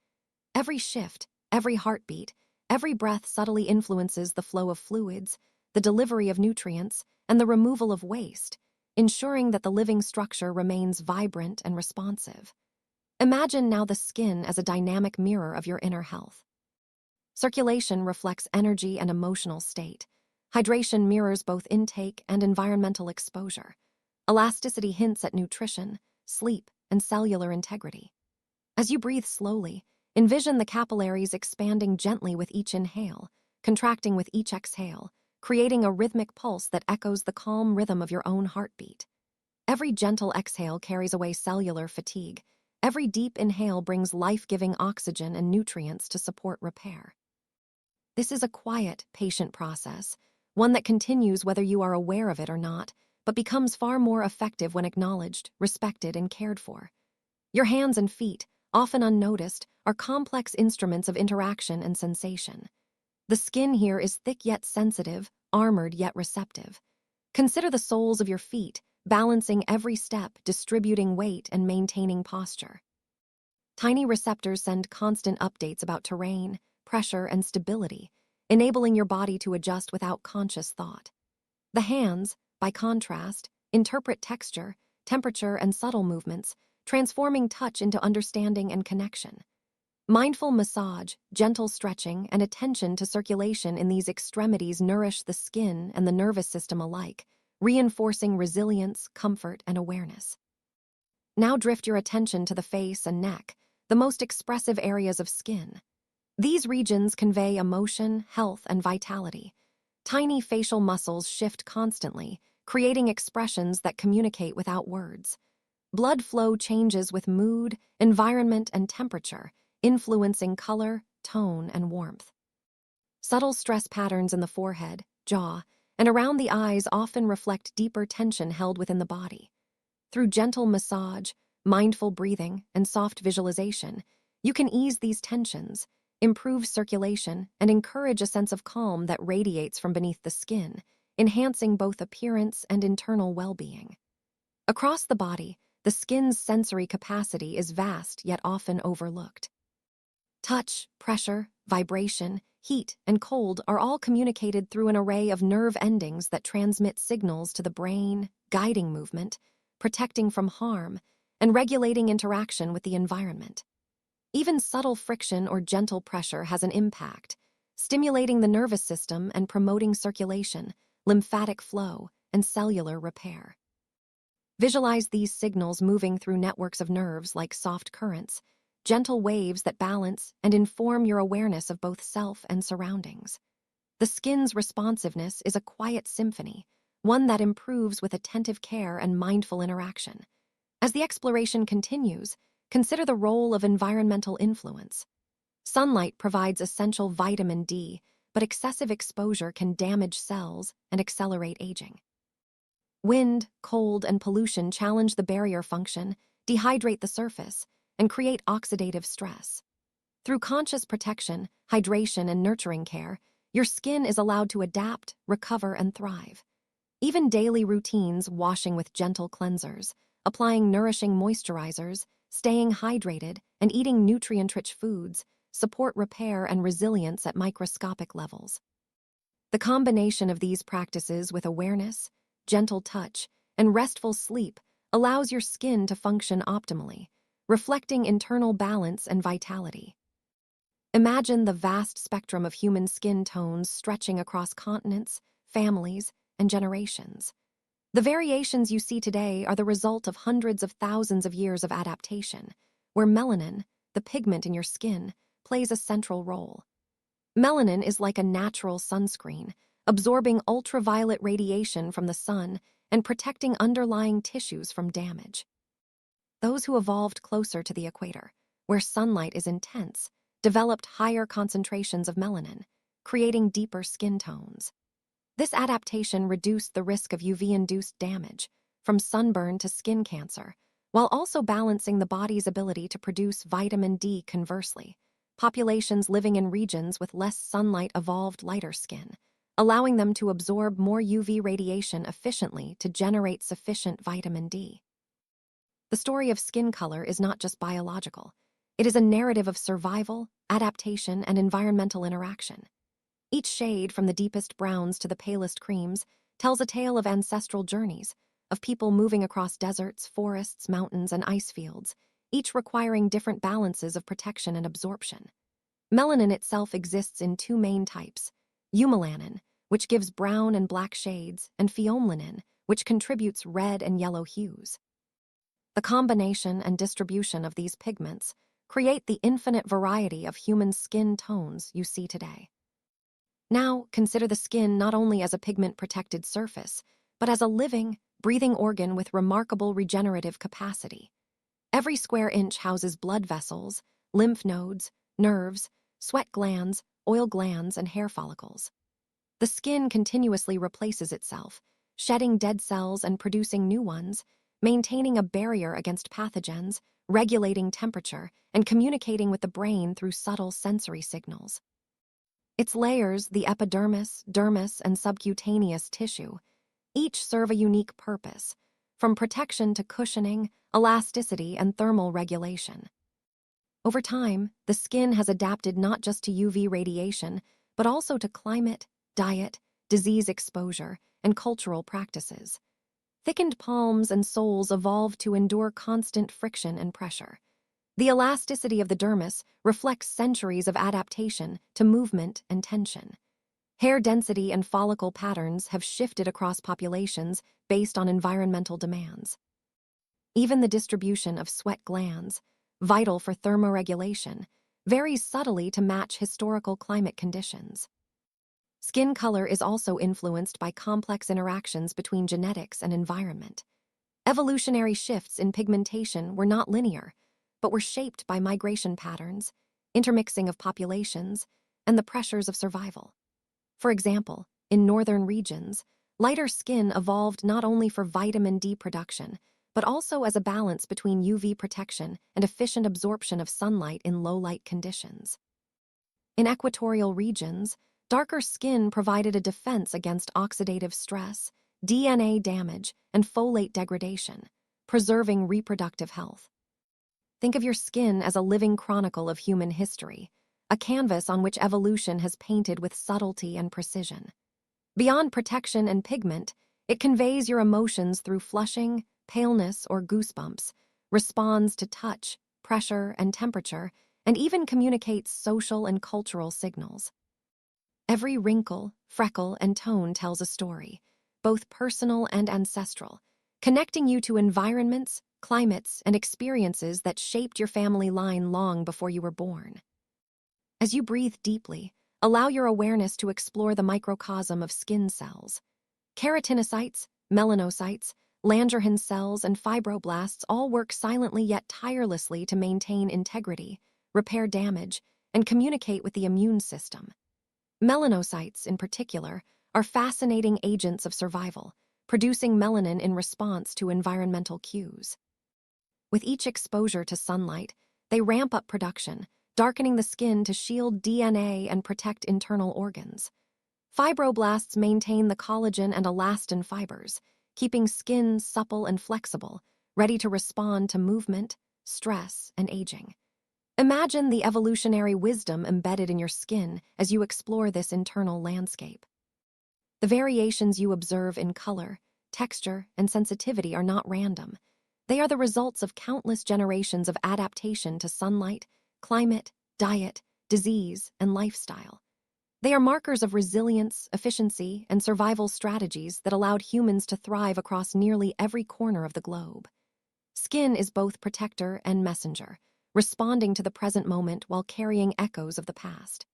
Every shift, every heartbeat, every breath subtly influences the flow of fluids, the delivery of nutrients, and the removal of waste, ensuring that the living structure remains vibrant and responsive. Imagine now the skin as a dynamic mirror of your inner health. Circulation reflects energy and emotional state, Hydration mirrors both intake and environmental exposure. Elasticity hints at nutrition, sleep, and cellular integrity. As you breathe slowly, envision the capillaries expanding gently with each inhale, contracting with each exhale, creating a rhythmic pulse that echoes the calm rhythm of your own heartbeat. Every gentle exhale carries away cellular fatigue. Every deep inhale brings life-giving oxygen and nutrients to support repair. This is a quiet, patient process, one that continues whether you are aware of it or not, but becomes far more effective when acknowledged, respected, and cared for. Your hands and feet, often unnoticed, are complex instruments of interaction and sensation. The skin here is thick yet sensitive, armored yet receptive. Consider the soles of your feet, balancing every step, distributing weight, and maintaining posture. Tiny receptors send constant updates about terrain, pressure, and stability, enabling your body to adjust without conscious thought. The hands, by contrast, interpret texture, temperature, and subtle movements, transforming touch into understanding and connection. Mindful massage, gentle stretching, and attention to circulation in these extremities nourish the skin and the nervous system alike, reinforcing resilience, comfort, and awareness. Now drift your attention to the face and neck, the most expressive areas of skin. These regions convey emotion, health, and vitality. Tiny facial muscles shift constantly, creating expressions that communicate without words. Blood flow changes with mood, environment, and temperature, influencing color, tone, and warmth. Subtle stress patterns in the forehead, jaw, and around the eyes often reflect deeper tension held within the body. Through gentle massage, mindful breathing, and soft visualization, you can ease these tensions, improve circulation, and encourage a sense of calm that radiates from beneath the skin, enhancing both appearance and internal well-being. Across the body, the skin's sensory capacity is vast yet often overlooked. Touch, pressure, vibration, heat, and cold are all communicated through an array of nerve endings that transmit signals to the brain, guiding movement, protecting from harm, and regulating interaction with the environment. Even subtle friction or gentle pressure has an impact, stimulating the nervous system and promoting circulation, lymphatic flow, and cellular repair. Visualize these signals moving through networks of nerves like soft currents, gentle waves that balance and inform your awareness of both self and surroundings. The skin's responsiveness is a quiet symphony, one that improves with attentive care and mindful interaction. As the exploration continues, consider the role of environmental influence. Sunlight provides essential vitamin D, but excessive exposure can damage cells and accelerate aging. Wind, cold, and pollution challenge the barrier function, dehydrate the surface, and create oxidative stress. Through conscious protection, hydration, and nurturing care, your skin is allowed to adapt, recover, and thrive. Even daily routines, washing with gentle cleansers, applying nourishing moisturizers, staying hydrated, and eating nutrient-rich foods, support repair and resilience at microscopic levels. The combination of these practices with awareness, gentle touch, and restful sleep allows your skin to function optimally, reflecting internal balance and vitality. Imagine the vast spectrum of human skin tones stretching across continents, families, and generations. The variations you see today are the result of hundreds of thousands of years of adaptation, where melanin, the pigment in your skin, plays a central role. Melanin is like a natural sunscreen, absorbing ultraviolet radiation from the sun and protecting underlying tissues from damage. Those who evolved closer to the equator, where sunlight is intense, developed higher concentrations of melanin, creating deeper skin tones. This adaptation reduced the risk of UV-induced damage, from sunburn to skin cancer, while also balancing the body's ability to produce vitamin D. Conversely, populations living in regions with less sunlight evolved lighter skin, allowing them to absorb more UV radiation efficiently to generate sufficient vitamin D. The story of skin color is not just biological. It is a narrative of survival, adaptation, and environmental interaction. Each shade, from the deepest browns to the palest creams, tells a tale of ancestral journeys, of people moving across deserts, forests, mountains, and ice fields, each requiring different balances of protection and absorption. Melanin itself exists in two main types: eumelanin, which gives brown and black shades, and pheomelanin, which contributes red and yellow hues. The combination and distribution of these pigments create the infinite variety of human skin tones you see today. Now, consider the skin not only as a pigment-protected surface, but as a living, breathing organ with remarkable regenerative capacity. Every square inch houses blood vessels, lymph nodes, nerves, sweat glands, oil glands, and hair follicles. The skin continuously replaces itself, shedding dead cells and producing new ones, maintaining a barrier against pathogens, regulating temperature, and communicating with the brain through subtle sensory signals. Its layers, the epidermis, dermis, and subcutaneous tissue, each serve a unique purpose, from protection to cushioning, elasticity, and thermal regulation. Over time, the skin has adapted not just to UV radiation, but also to climate, diet, disease exposure, and cultural practices. Thickened palms and soles evolved to endure constant friction and pressure. The elasticity of the dermis reflects centuries of adaptation to movement and tension. Hair density and follicle patterns have shifted across populations based on environmental demands. Even the distribution of sweat glands, vital for thermoregulation, varies subtly to match historical climate conditions. Skin color is also influenced by complex interactions between genetics and environment. Evolutionary shifts in pigmentation were not linear, but were shaped by migration patterns, intermixing of populations, and the pressures of survival. For example, in northern regions, lighter skin evolved not only for vitamin D production, but also as a balance between UV protection and efficient absorption of sunlight in low-light conditions. In equatorial regions, darker skin provided a defense against oxidative stress, DNA damage, and folate degradation, preserving reproductive health. Think of your skin as a living chronicle of human history, a canvas on which evolution has painted with subtlety and precision. Beyond protection and pigment, it conveys your emotions through flushing, paleness, or goosebumps, responds to touch, pressure, and temperature, and even communicates social and cultural signals. Every wrinkle, freckle, and tone tells a story, both personal and ancestral, connecting you to environments, climates, and experiences that shaped your family line long before you were born. As you breathe deeply, allow your awareness to explore the microcosm of skin cells. Keratinocytes, melanocytes, Langerhans cells, and fibroblasts all work silently yet tirelessly to maintain integrity, repair damage, and communicate with the immune system. Melanocytes, in particular, are fascinating agents of survival, producing melanin in response to environmental cues. With each exposure to sunlight, they ramp up production, darkening the skin to shield DNA and protect internal organs. Fibroblasts maintain the collagen and elastin fibers, keeping skin supple and flexible, ready to respond to movement, stress, and aging. Imagine the evolutionary wisdom embedded in your skin as you explore this internal landscape. The variations you observe in color, texture, and sensitivity are not random. They are the results of countless generations of adaptation to sunlight, climate, diet, disease, and lifestyle. They are markers of resilience, efficiency, and survival strategies that allowed humans to thrive across nearly every corner of the globe. Skin is both protector and messenger, responding to the present moment while carrying echoes of the past.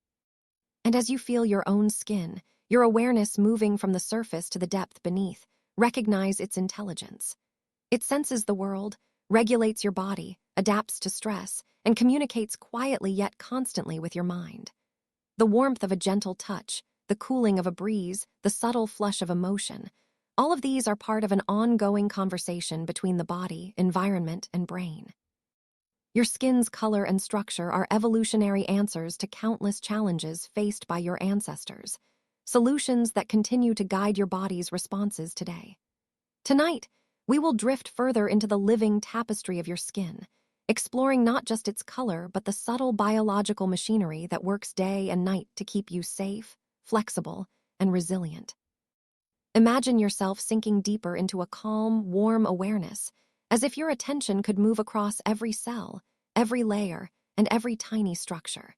And as you feel your own skin, your awareness moving from the surface to the depth beneath, recognize its intelligence. It senses the world, regulates your body, adapts to stress, and communicates quietly yet constantly with your mind. The warmth of a gentle touch, the cooling of a breeze, the subtle flush of emotion, all of these are part of an ongoing conversation between the body, environment, and brain. Your skin's color and structure are evolutionary answers to countless challenges faced by your ancestors, solutions that continue to guide your body's responses today. Tonight, we will drift further into the living tapestry of your skin, exploring not just its color but the subtle biological machinery that works day and night to keep you safe, flexible, and resilient. Imagine yourself sinking deeper into a calm, warm awareness, as if your attention could move across every cell, every layer, and every tiny structure.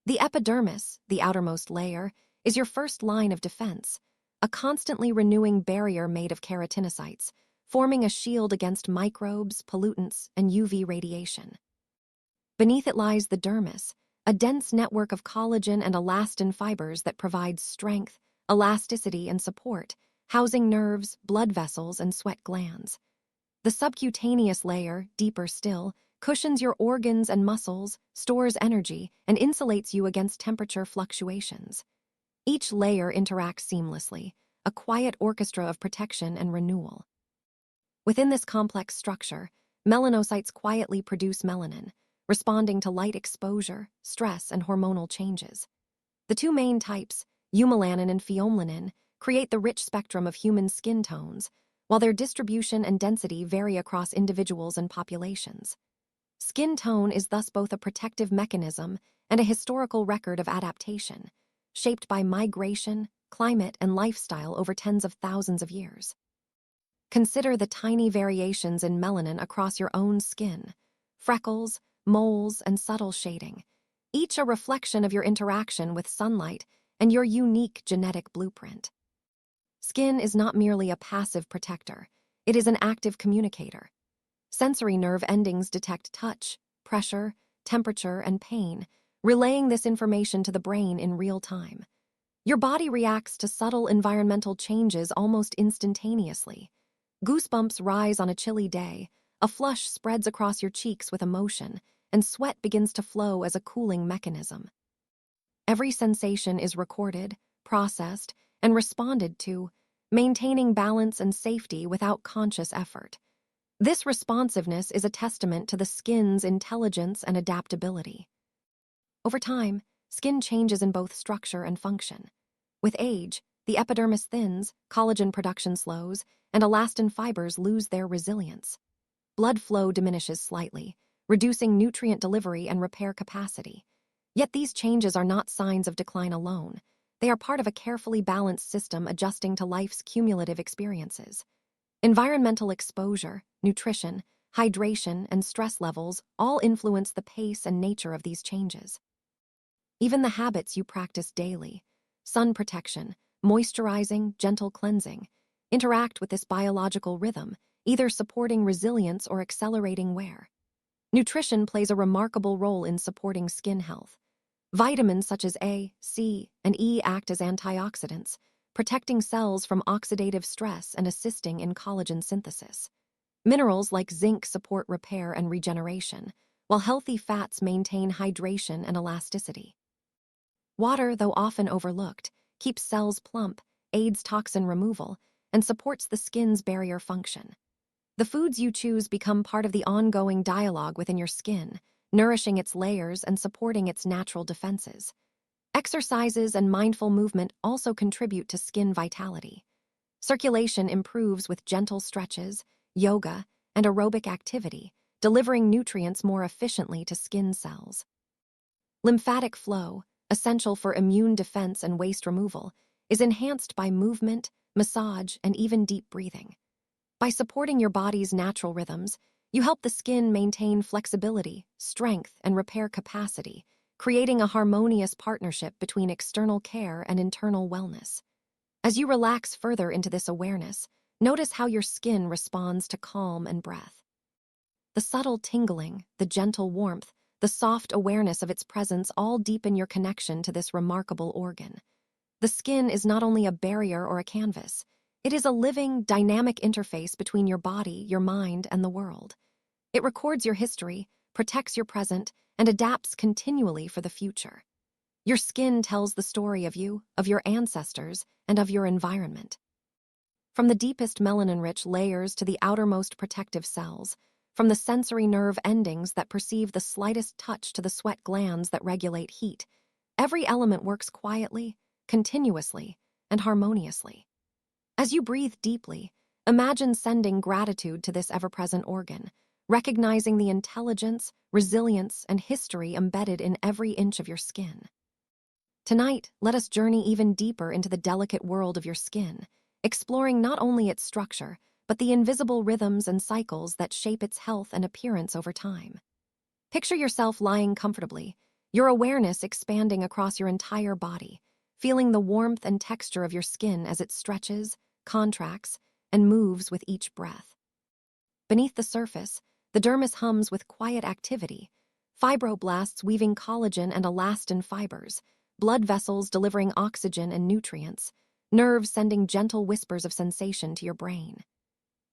The epidermis, the outermost layer, is your first line of defense, a constantly renewing barrier made of keratinocytes, forming a shield against microbes, pollutants, and UV radiation. Beneath it lies the dermis, a dense network of collagen and elastin fibers that provides strength, elasticity, and support, housing nerves, blood vessels, and sweat glands. The subcutaneous layer, deeper still, cushions your organs and muscles, stores energy, and insulates you against temperature fluctuations. Each layer interacts seamlessly, a quiet orchestra of protection and renewal. Within this complex structure, melanocytes quietly produce melanin, responding to light exposure, stress, and hormonal changes. The two main types, eumelanin and pheomelanin, create the rich spectrum of human skin tones, while their distribution and density vary across individuals and populations. Skin tone is thus both a protective mechanism and a historical record of adaptation, shaped by migration, climate, and lifestyle over tens of thousands of years. Consider the tiny variations in melanin across your own skin: freckles, moles, and subtle shading, each a reflection of your interaction with sunlight and your unique genetic blueprint. Skin is not merely a passive protector, it is an active communicator. Sensory nerve endings detect touch, pressure, temperature, and pain, relaying this information to the brain in real time. Your body reacts to subtle environmental changes almost instantaneously. Goosebumps rise on a chilly day, a flush spreads across your cheeks with emotion, and sweat begins to flow as a cooling mechanism. Every sensation is recorded, processed, and responded to, maintaining balance and safety without conscious effort. This responsiveness is a testament to the skin's intelligence and adaptability. Over time, skin changes in both structure and function. With age, the epidermis thins, collagen production slows, and elastin fibers lose their resilience. Blood flow diminishes slightly, reducing nutrient delivery and repair capacity. Yet these changes are not signs of decline alone. They are part of a carefully balanced system adjusting to life's cumulative experiences. Environmental exposure, nutrition, hydration, and stress levels all influence the pace and nature of these changes. Even the habits you practice daily, sun protection, moisturizing, gentle cleansing, interact with this biological rhythm, either supporting resilience or accelerating wear. Nutrition plays a remarkable role in supporting skin health. Vitamins such as A, C, and E act as antioxidants, protecting cells from oxidative stress and assisting in collagen synthesis. Minerals like zinc support repair and regeneration, while healthy fats maintain hydration and elasticity. Water, though often overlooked, keeps cells plump, aids toxin removal, and supports the skin's barrier function. The foods you choose become part of the ongoing dialogue within your skin, nourishing its layers and supporting its natural defenses. Exercises and mindful movement also contribute to skin vitality. Circulation improves with gentle stretches, yoga, and aerobic activity, delivering nutrients more efficiently to skin cells. Lymphatic flow, essential for immune defense and waste removal, is enhanced by movement, massage, and even deep breathing. By supporting your body's natural rhythms, you help the skin maintain flexibility, strength, and repair capacity, creating a harmonious partnership between external care and internal wellness. As you relax further into this awareness, notice how your skin responds to calm and breath. The subtle tingling, the gentle warmth, the soft awareness of its presence all deepen your connection to this remarkable organ. The skin is not only a barrier or a canvas, it is a living, dynamic interface between your body, your mind, and the world. It records your history, protects your present, and adapts continually for the future. Your skin tells the story of you, of your ancestors, and of your environment. From the deepest melanin-rich layers to the outermost protective cells, from the sensory nerve endings that perceive the slightest touch to the sweat glands that regulate heat, every element works quietly, continuously, and harmoniously. As you breathe deeply, imagine sending gratitude to this ever-present organ, recognizing the intelligence, resilience, and history embedded in every inch of your skin. Tonight, let us journey even deeper into the delicate world of your skin, exploring not only its structure, but the invisible rhythms and cycles that shape its health and appearance over time. Picture yourself lying comfortably, your awareness expanding across your entire body, feeling the warmth and texture of your skin as it stretches, contracts, and moves with each breath. Beneath the surface, the dermis hums with quiet activity, fibroblasts weaving collagen and elastin fibers, blood vessels delivering oxygen and nutrients, nerves sending gentle whispers of sensation to your brain.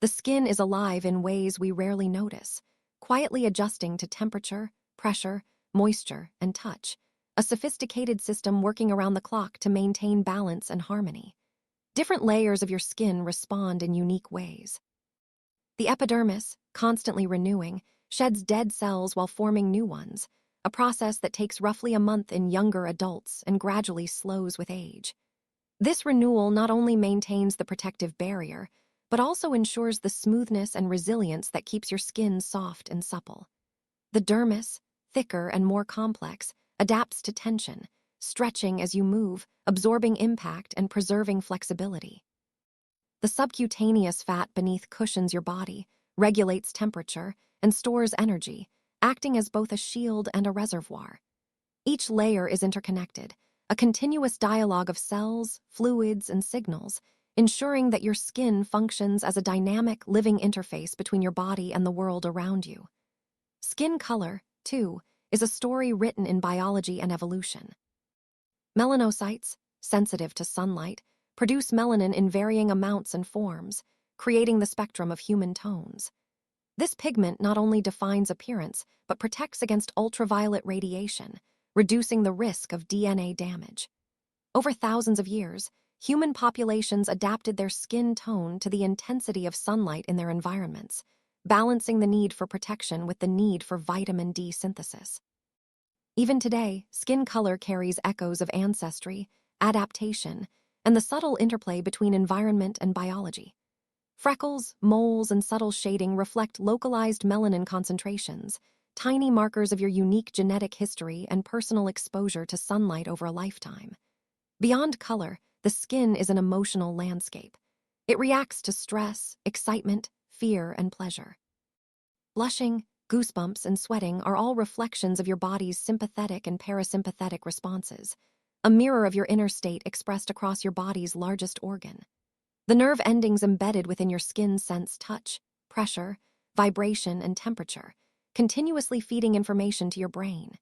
The skin is alive in ways we rarely notice, quietly adjusting to temperature, pressure, moisture, and touch, a sophisticated system working around the clock to maintain balance and harmony. Different layers of your skin respond in unique ways. The epidermis, constantly renewing, sheds dead cells while forming new ones, a process that takes roughly a month in younger adults and gradually slows with age. This renewal not only maintains the protective barrier, but also ensures the smoothness and resilience that keeps your skin soft and supple. The dermis, thicker and more complex, adapts to tension, stretching as you move, absorbing impact and preserving flexibility. The subcutaneous fat beneath cushions your body, regulates temperature, and stores energy, acting as both a shield and a reservoir. Each layer is interconnected, a continuous dialogue of cells, fluids, and signals, ensuring that your skin functions as a dynamic, living interface between your body and the world around you. Skin color, too, is a story written in biology and evolution. Melanocytes, sensitive to sunlight, produce melanin in varying amounts and forms, creating the spectrum of human tones. This pigment not only defines appearance, but protects against ultraviolet radiation, reducing the risk of DNA damage. Over thousands of years, human populations adapted their skin tone to the intensity of sunlight in their environments, balancing the need for protection with the need for vitamin D synthesis. Even today, skin color carries echoes of ancestry, adaptation, and the subtle interplay between environment and biology. Freckles, moles, and subtle shading reflect localized melanin concentrations, tiny markers of your unique genetic history and personal exposure to sunlight over a lifetime. Beyond color, the skin is an emotional landscape. It reacts to stress, excitement, fear, and pleasure. Blushing, goosebumps, and sweating are all reflections of your body's sympathetic and parasympathetic responses, a mirror of your inner state expressed across your body's largest organ. The nerve endings embedded within your skin sense touch, pressure, vibration, and temperature, continuously feeding information to your brain.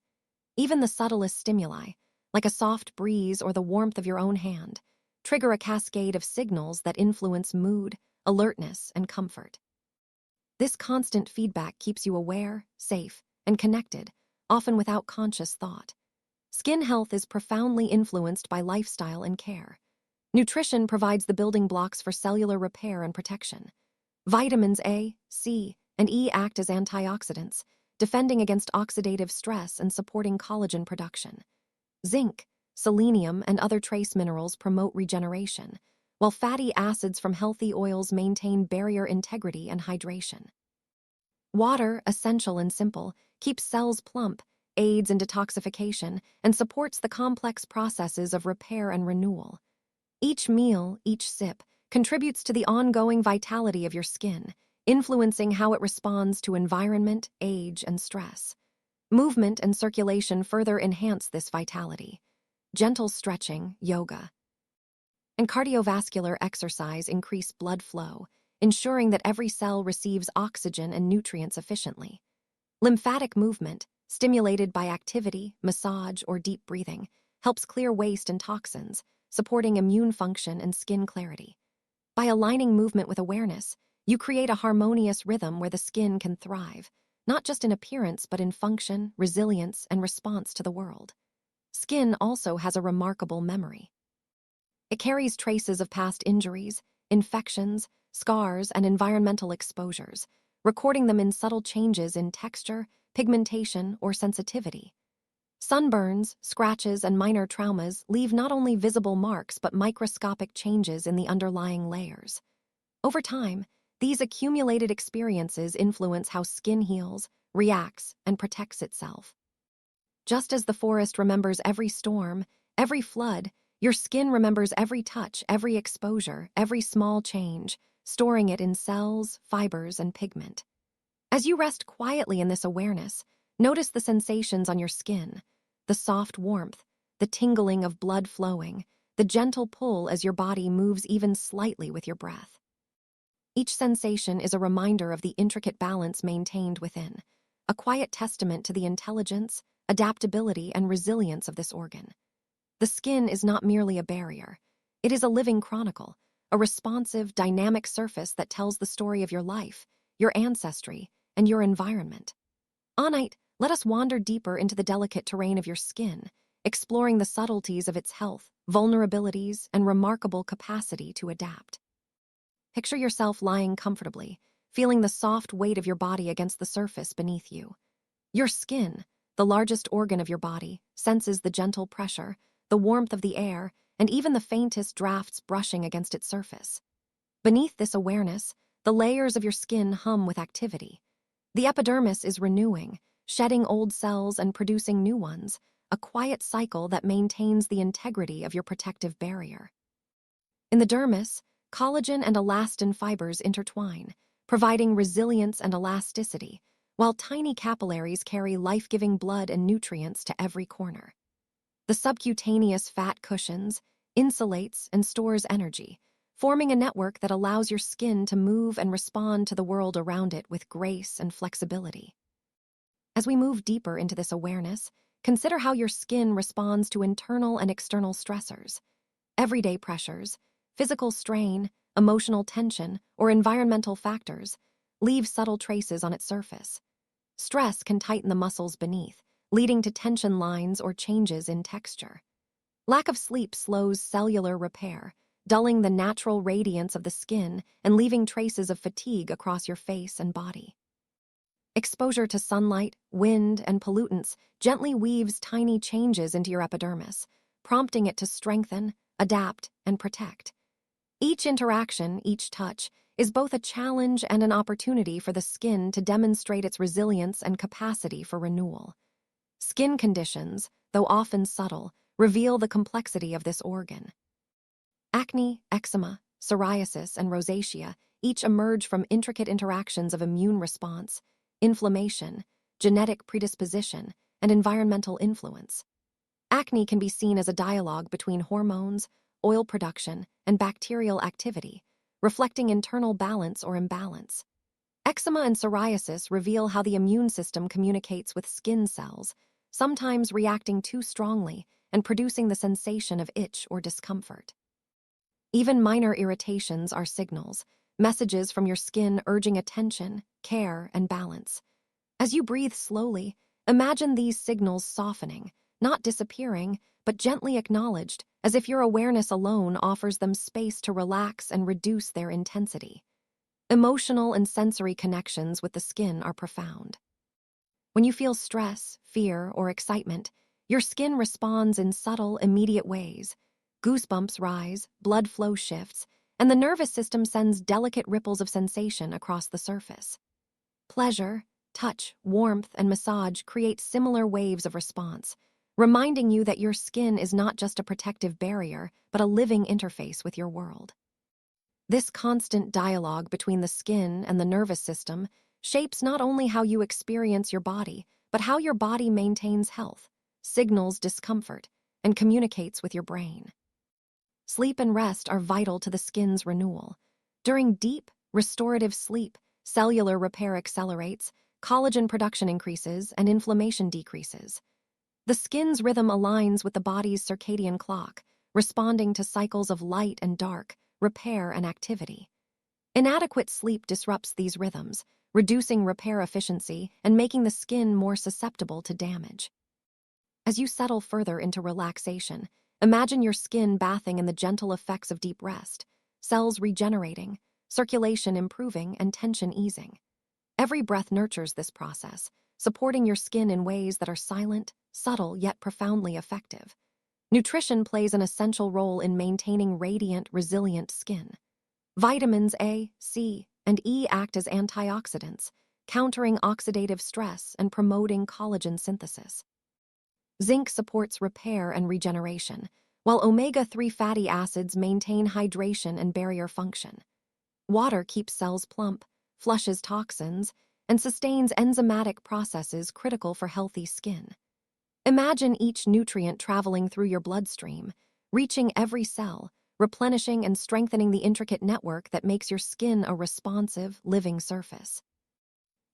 Even the subtlest stimuli, like a soft breeze or the warmth of your own hand, trigger a cascade of signals that influence mood, alertness, and comfort. This constant feedback keeps you aware, safe, and connected, often without conscious thought. Skin health is profoundly influenced by lifestyle and care. Nutrition provides the building blocks for cellular repair and protection. Vitamins A, C, and E act as antioxidants, defending against oxidative stress and supporting collagen production. Zinc, selenium, and other trace minerals promote regeneration, while fatty acids from healthy oils maintain barrier integrity and hydration. Water, essential and simple, keeps cells plump, aids in detoxification, and supports the complex processes of repair and renewal. Each meal, each sip, contributes to the ongoing vitality of your skin, influencing how it responds to environment, age, and stress. Movement and circulation further enhance this vitality. Gentle stretching, yoga, and cardiovascular exercise increase blood flow, ensuring that every cell receives oxygen and nutrients efficiently. Lymphatic movement, stimulated by activity, massage, or deep breathing, helps clear waste and toxins, supporting immune function and skin clarity. By aligning movement with awareness, you create a harmonious rhythm where the skin can thrive, not just in appearance but in function, resilience, and response to the world. Skin also has a remarkable memory. It carries traces of past injuries, infections, scars, and environmental exposures, recording them in subtle changes in texture, pigmentation, or sensitivity. Sunburns, scratches, and minor traumas leave not only visible marks but microscopic changes in the underlying layers. Over time, these accumulated experiences influence how skin heals, reacts, and protects itself. Just as the forest remembers every storm, every flood, your skin remembers every touch, every exposure, every small change, storing it in cells, fibers, and pigment. As you rest quietly in this awareness, notice the sensations on your skin, the soft warmth, the tingling of blood flowing, the gentle pull as your body moves even slightly with your breath. Each sensation is a reminder of the intricate balance maintained within, a quiet testament to the intelligence, adaptability, and resilience of this organ. The skin is not merely a barrier. It is a living chronicle, a responsive, dynamic surface that tells the story of your life, your ancestry, and your environment. Tonight, let us wander deeper into the delicate terrain of your skin, exploring the subtleties of its health, vulnerabilities, and remarkable capacity to adapt. Picture yourself lying comfortably, feeling the soft weight of your body against the surface beneath you. Your skin, the largest organ of your body, senses the gentle pressure, the warmth of the air, and even the faintest drafts brushing against its surface. Beneath this awareness, the layers of your skin hum with activity. The epidermis is renewing, shedding old cells and producing new ones, a quiet cycle that maintains the integrity of your protective barrier. In the dermis, collagen and elastin fibers intertwine, providing resilience and elasticity, while tiny capillaries carry life-giving blood and nutrients to every corner. The subcutaneous fat cushions, insulates, and stores energy, forming a network that allows your skin to move and respond to the world around it with grace and flexibility. As we move deeper into this awareness, consider how your skin responds to internal and external stressors. Everyday pressures, physical strain, emotional tension, or environmental factors leave subtle traces on its surface. Stress can tighten the muscles beneath, leading to tension lines or changes in texture. Lack of sleep slows cellular repair, dulling the natural radiance of the skin and leaving traces of fatigue across your face and body. Exposure to sunlight, wind, and pollutants gently weaves tiny changes into your epidermis, prompting it to strengthen, adapt, and protect. Each interaction, each touch, is both a challenge and an opportunity for the skin to demonstrate its resilience and capacity for renewal. Skin conditions, though often subtle, reveal the complexity of this organ. Acne, eczema, psoriasis, and rosacea each emerge from intricate interactions of immune response, inflammation, genetic predisposition, and environmental influence. Acne can be seen as a dialogue between hormones, oil production, and bacterial activity, reflecting internal balance or imbalance. Eczema and psoriasis reveal how the immune system communicates with skin cells, sometimes reacting too strongly and producing the sensation of itch or discomfort. Even minor irritations are signals, messages from your skin urging attention, care, and balance. As you breathe slowly, imagine these signals softening, not disappearing, but gently acknowledged, as if your awareness alone offers them space to relax and reduce their intensity. Emotional and sensory connections with the skin are profound. When you feel stress, fear, or excitement, your skin responds in subtle, immediate ways. Goosebumps rise, blood flow shifts, and the nervous system sends delicate ripples of sensation across the surface. Pleasure, touch, warmth, and massage create similar waves of response, reminding you that your skin is not just a protective barrier, but a living interface with your world. This constant dialogue between the skin and the nervous system shapes not only how you experience your body, but how your body maintains health, signals discomfort, and communicates with your brain. Sleep and rest are vital to the skin's renewal. During deep, restorative sleep, cellular repair accelerates, collagen production increases, and inflammation decreases. The skin's rhythm aligns with the body's circadian clock, responding to cycles of light and dark, repair and activity. Inadequate sleep disrupts these rhythms, reducing repair efficiency and making the skin more susceptible to damage. As you settle further into relaxation, imagine your skin bathing in the gentle effects of deep rest, cells regenerating, circulation improving, and tension easing. Every breath nurtures this process, supporting your skin in ways that are silent, subtle, yet profoundly effective. Nutrition plays an essential role in maintaining radiant, resilient skin. Vitamins A, C, and E act as antioxidants, countering oxidative stress and promoting collagen synthesis. Zinc supports repair and regeneration, while omega-3 fatty acids maintain hydration and barrier function. Water keeps cells plump, flushes toxins, and sustains enzymatic processes critical for healthy skin. Imagine each nutrient traveling through your bloodstream, reaching every cell, replenishing and strengthening the intricate network that makes your skin a responsive, living surface.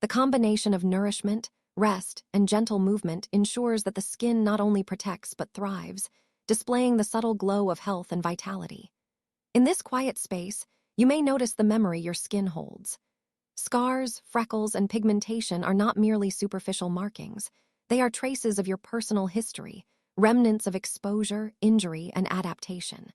The combination of nourishment, rest, and gentle movement ensures that the skin not only protects but thrives, displaying the subtle glow of health and vitality. In this quiet space, you may notice the memory your skin holds. Scars, freckles, and pigmentation are not merely superficial markings. They are traces of your personal history, remnants of exposure, injury, and adaptation.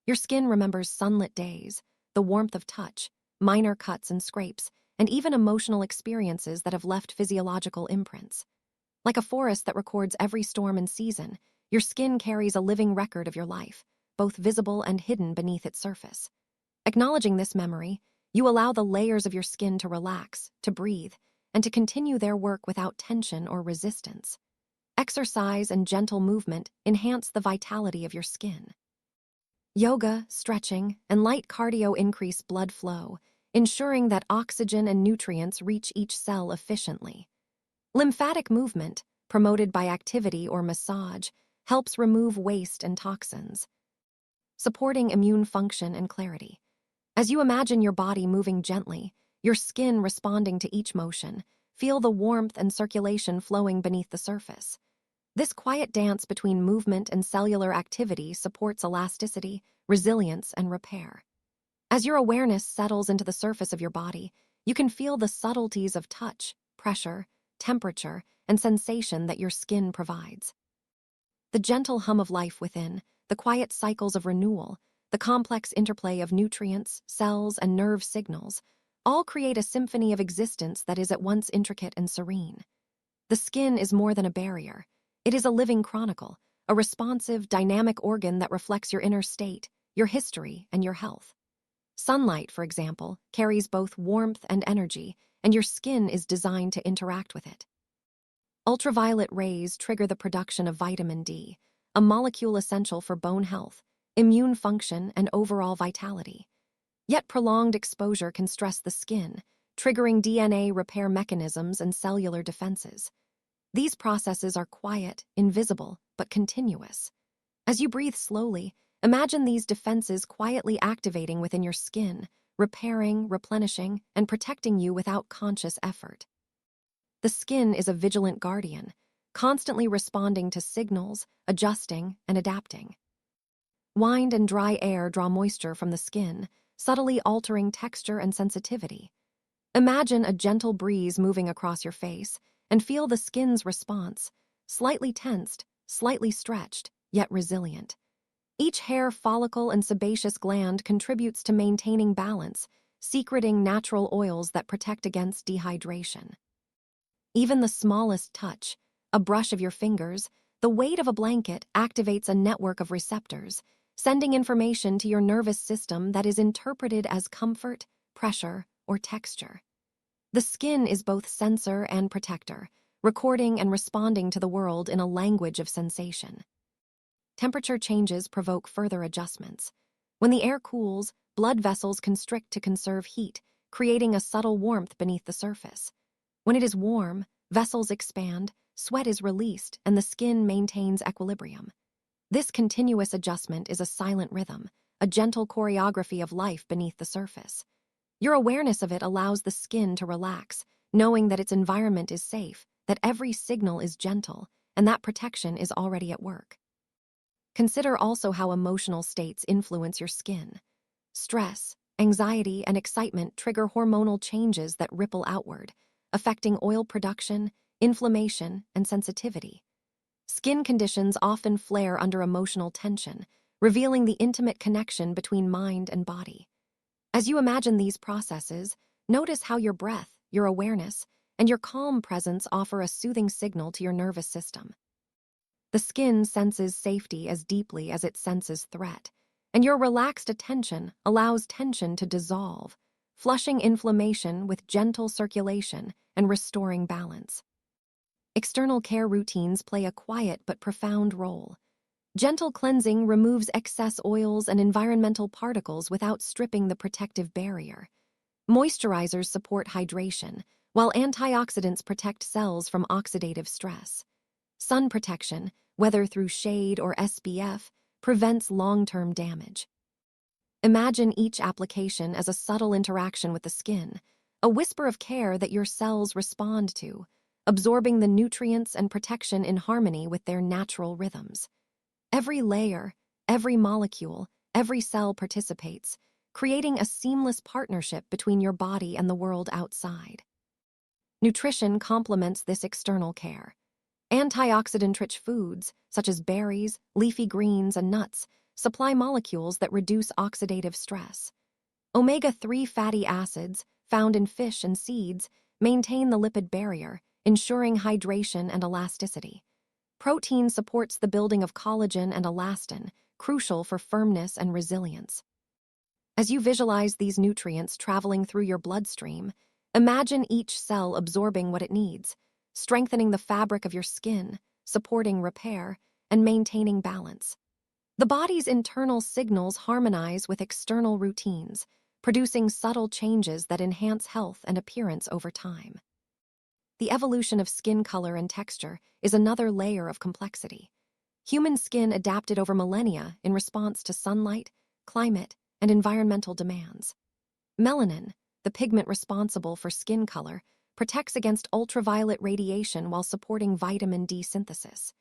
Your skin remembers sunlit days, the warmth of touch, minor cuts and scrapes, and even emotional experiences that have left physiological imprints. Like a forest that records every storm and season, your skin carries a living record of your life, both visible and hidden beneath its surface. Acknowledging this memory, you allow the layers of your skin to relax, to breathe, and to continue their work without tension or resistance. Exercise and gentle movement enhance the vitality of your skin. Yoga, stretching, and light cardio increase blood flow, ensuring that oxygen and nutrients reach each cell efficiently. Lymphatic movement, promoted by activity or massage, helps remove waste and toxins, supporting immune function and clarity. As you imagine your body moving gently, your skin responding to each motion, feel the warmth and circulation flowing beneath the surface. This quiet dance between movement and cellular activity supports elasticity, resilience, and repair. As your awareness settles into the surface of your body, you can feel the subtleties of touch, pressure, temperature, and sensation that your skin provides. The gentle hum of life within, the quiet cycles of renewal, the complex interplay of nutrients, cells, and nerve signals, all create a symphony of existence that is at once intricate and serene. The skin is more than a barrier. It is a living chronicle, a responsive, dynamic organ that reflects your inner state, your history, and your health. Sunlight, for example, carries both warmth and energy, and your skin is designed to interact with it. Ultraviolet rays trigger the production of vitamin D, a molecule essential for bone health, immune function, and overall vitality. Yet prolonged exposure can stress the skin, triggering DNA repair mechanisms and cellular defenses. These processes are quiet, invisible, but continuous. As you breathe slowly, imagine these defenses quietly activating within your skin, repairing, replenishing, and protecting you without conscious effort. The skin is a vigilant guardian, constantly responding to signals, adjusting, and adapting. Wind and dry air draw moisture from the skin, subtly altering texture and sensitivity. Imagine a gentle breeze moving across your face, and feel the skin's response, slightly tensed, slightly stretched, yet resilient. Each hair follicle and sebaceous gland contributes to maintaining balance, secreting natural oils that protect against dehydration. Even the smallest touch, a brush of your fingers, the weight of a blanket activates a network of receptors, sending information to your nervous system that is interpreted as comfort, pressure, or texture. The skin is both sensor and protector, recording and responding to the world in a language of sensation. Temperature changes provoke further adjustments. When the air cools, blood vessels constrict to conserve heat, creating a subtle warmth beneath the surface. When it is warm, vessels expand, sweat is released, and the skin maintains equilibrium. This continuous adjustment is a silent rhythm, a gentle choreography of life beneath the surface. Your awareness of it allows the skin to relax, knowing that its environment is safe, that every signal is gentle, and that protection is already at work. Consider also how emotional states influence your skin. Stress, anxiety, and excitement trigger hormonal changes that ripple outward, affecting oil production, inflammation, and sensitivity. Skin conditions often flare under emotional tension, revealing the intimate connection between mind and body. As you imagine these processes, notice how your breath, your awareness, and your calm presence offer a soothing signal to your nervous system. The skin senses safety as deeply as it senses threat, and your relaxed attention allows tension to dissolve, flushing inflammation with gentle circulation and restoring balance. External care routines play a quiet but profound role. Gentle cleansing removes excess oils and environmental particles without stripping the protective barrier. Moisturizers support hydration, while antioxidants protect cells from oxidative stress. Sun protection, whether through shade or SPF, prevents long-term damage. Imagine each application as a subtle interaction with the skin, a whisper of care that your cells respond to, absorbing the nutrients and protection in harmony with their natural rhythms. Every layer, every molecule, every cell participates, creating a seamless partnership between your body and the world outside. Nutrition complements this external care. Antioxidant-rich foods, such as berries, leafy greens, and nuts, supply molecules that reduce oxidative stress. Omega-3 fatty acids, found in fish and seeds, maintain the lipid barrier, ensuring hydration and elasticity. Protein supports the building of collagen and elastin, crucial for firmness and resilience. As you visualize these nutrients traveling through your bloodstream, imagine each cell absorbing what it needs, strengthening the fabric of your skin, supporting repair, and maintaining balance. The body's internal signals harmonize with external routines, producing subtle changes that enhance health and appearance over time. The evolution of skin color and texture is another layer of complexity. Human skin adapted over millennia in response to sunlight, climate, and environmental demands. Melanin, the pigment responsible for skin color, protects against ultraviolet radiation while supporting vitamin D synthesis.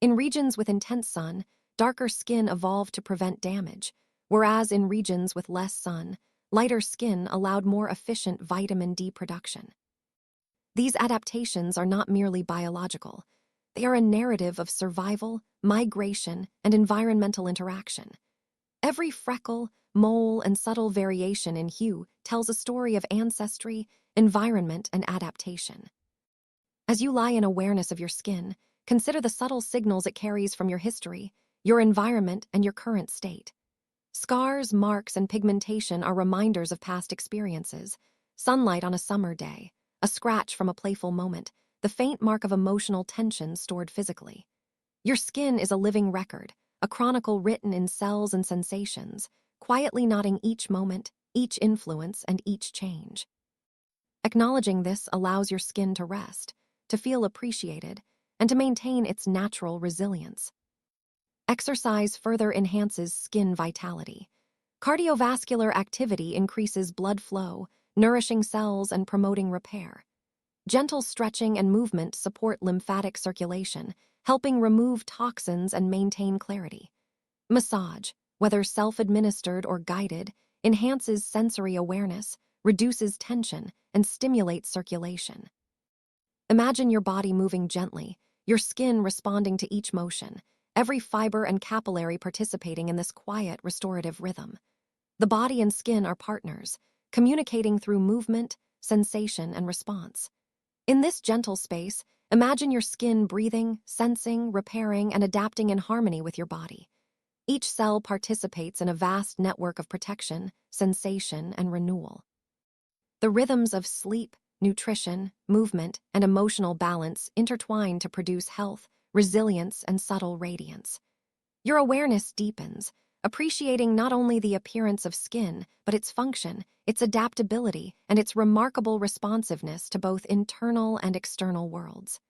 In regions with intense sun, darker skin evolved to prevent damage, whereas in regions with less sun, lighter skin allowed more efficient vitamin D production. These adaptations are not merely biological. They are a narrative of survival, migration, and environmental interaction. Every freckle, mole, and subtle variation in hue tells a story of ancestry, environment, and adaptation. As you lie in awareness of your skin, consider the subtle signals it carries from your history, your environment, and your current state. Scars, marks, and pigmentation are reminders of past experiences. Sunlight on a summer day, a scratch from a playful moment, the faint mark of emotional tension stored physically. Your skin is a living record, a chronicle written in cells and sensations, quietly noting each moment, each influence, and each change. Acknowledging this allows your skin to rest, to feel appreciated, and to maintain its natural resilience. Exercise further enhances skin vitality. Cardiovascular activity increases blood flow, nourishing cells and promoting repair. Gentle stretching and movement support lymphatic circulation, helping remove toxins and maintain clarity. Massage, whether self-administered or guided, enhances sensory awareness, reduces tension, and stimulates circulation. Imagine your body moving gently, your skin responding to each motion, every fiber and capillary participating in this quiet, restorative rhythm. The body and skin are partners, communicating through movement, sensation, and response. In this gentle space, imagine your skin breathing, sensing, repairing, and adapting in harmony with your body. Each cell participates in a vast network of protection, sensation, and renewal. The rhythms of sleep, nutrition, movement, and emotional balance intertwine to produce health, resilience, and subtle radiance. Your awareness deepens, appreciating not only the appearance of skin, but its function, its adaptability, and its remarkable responsiveness to both internal and external worlds.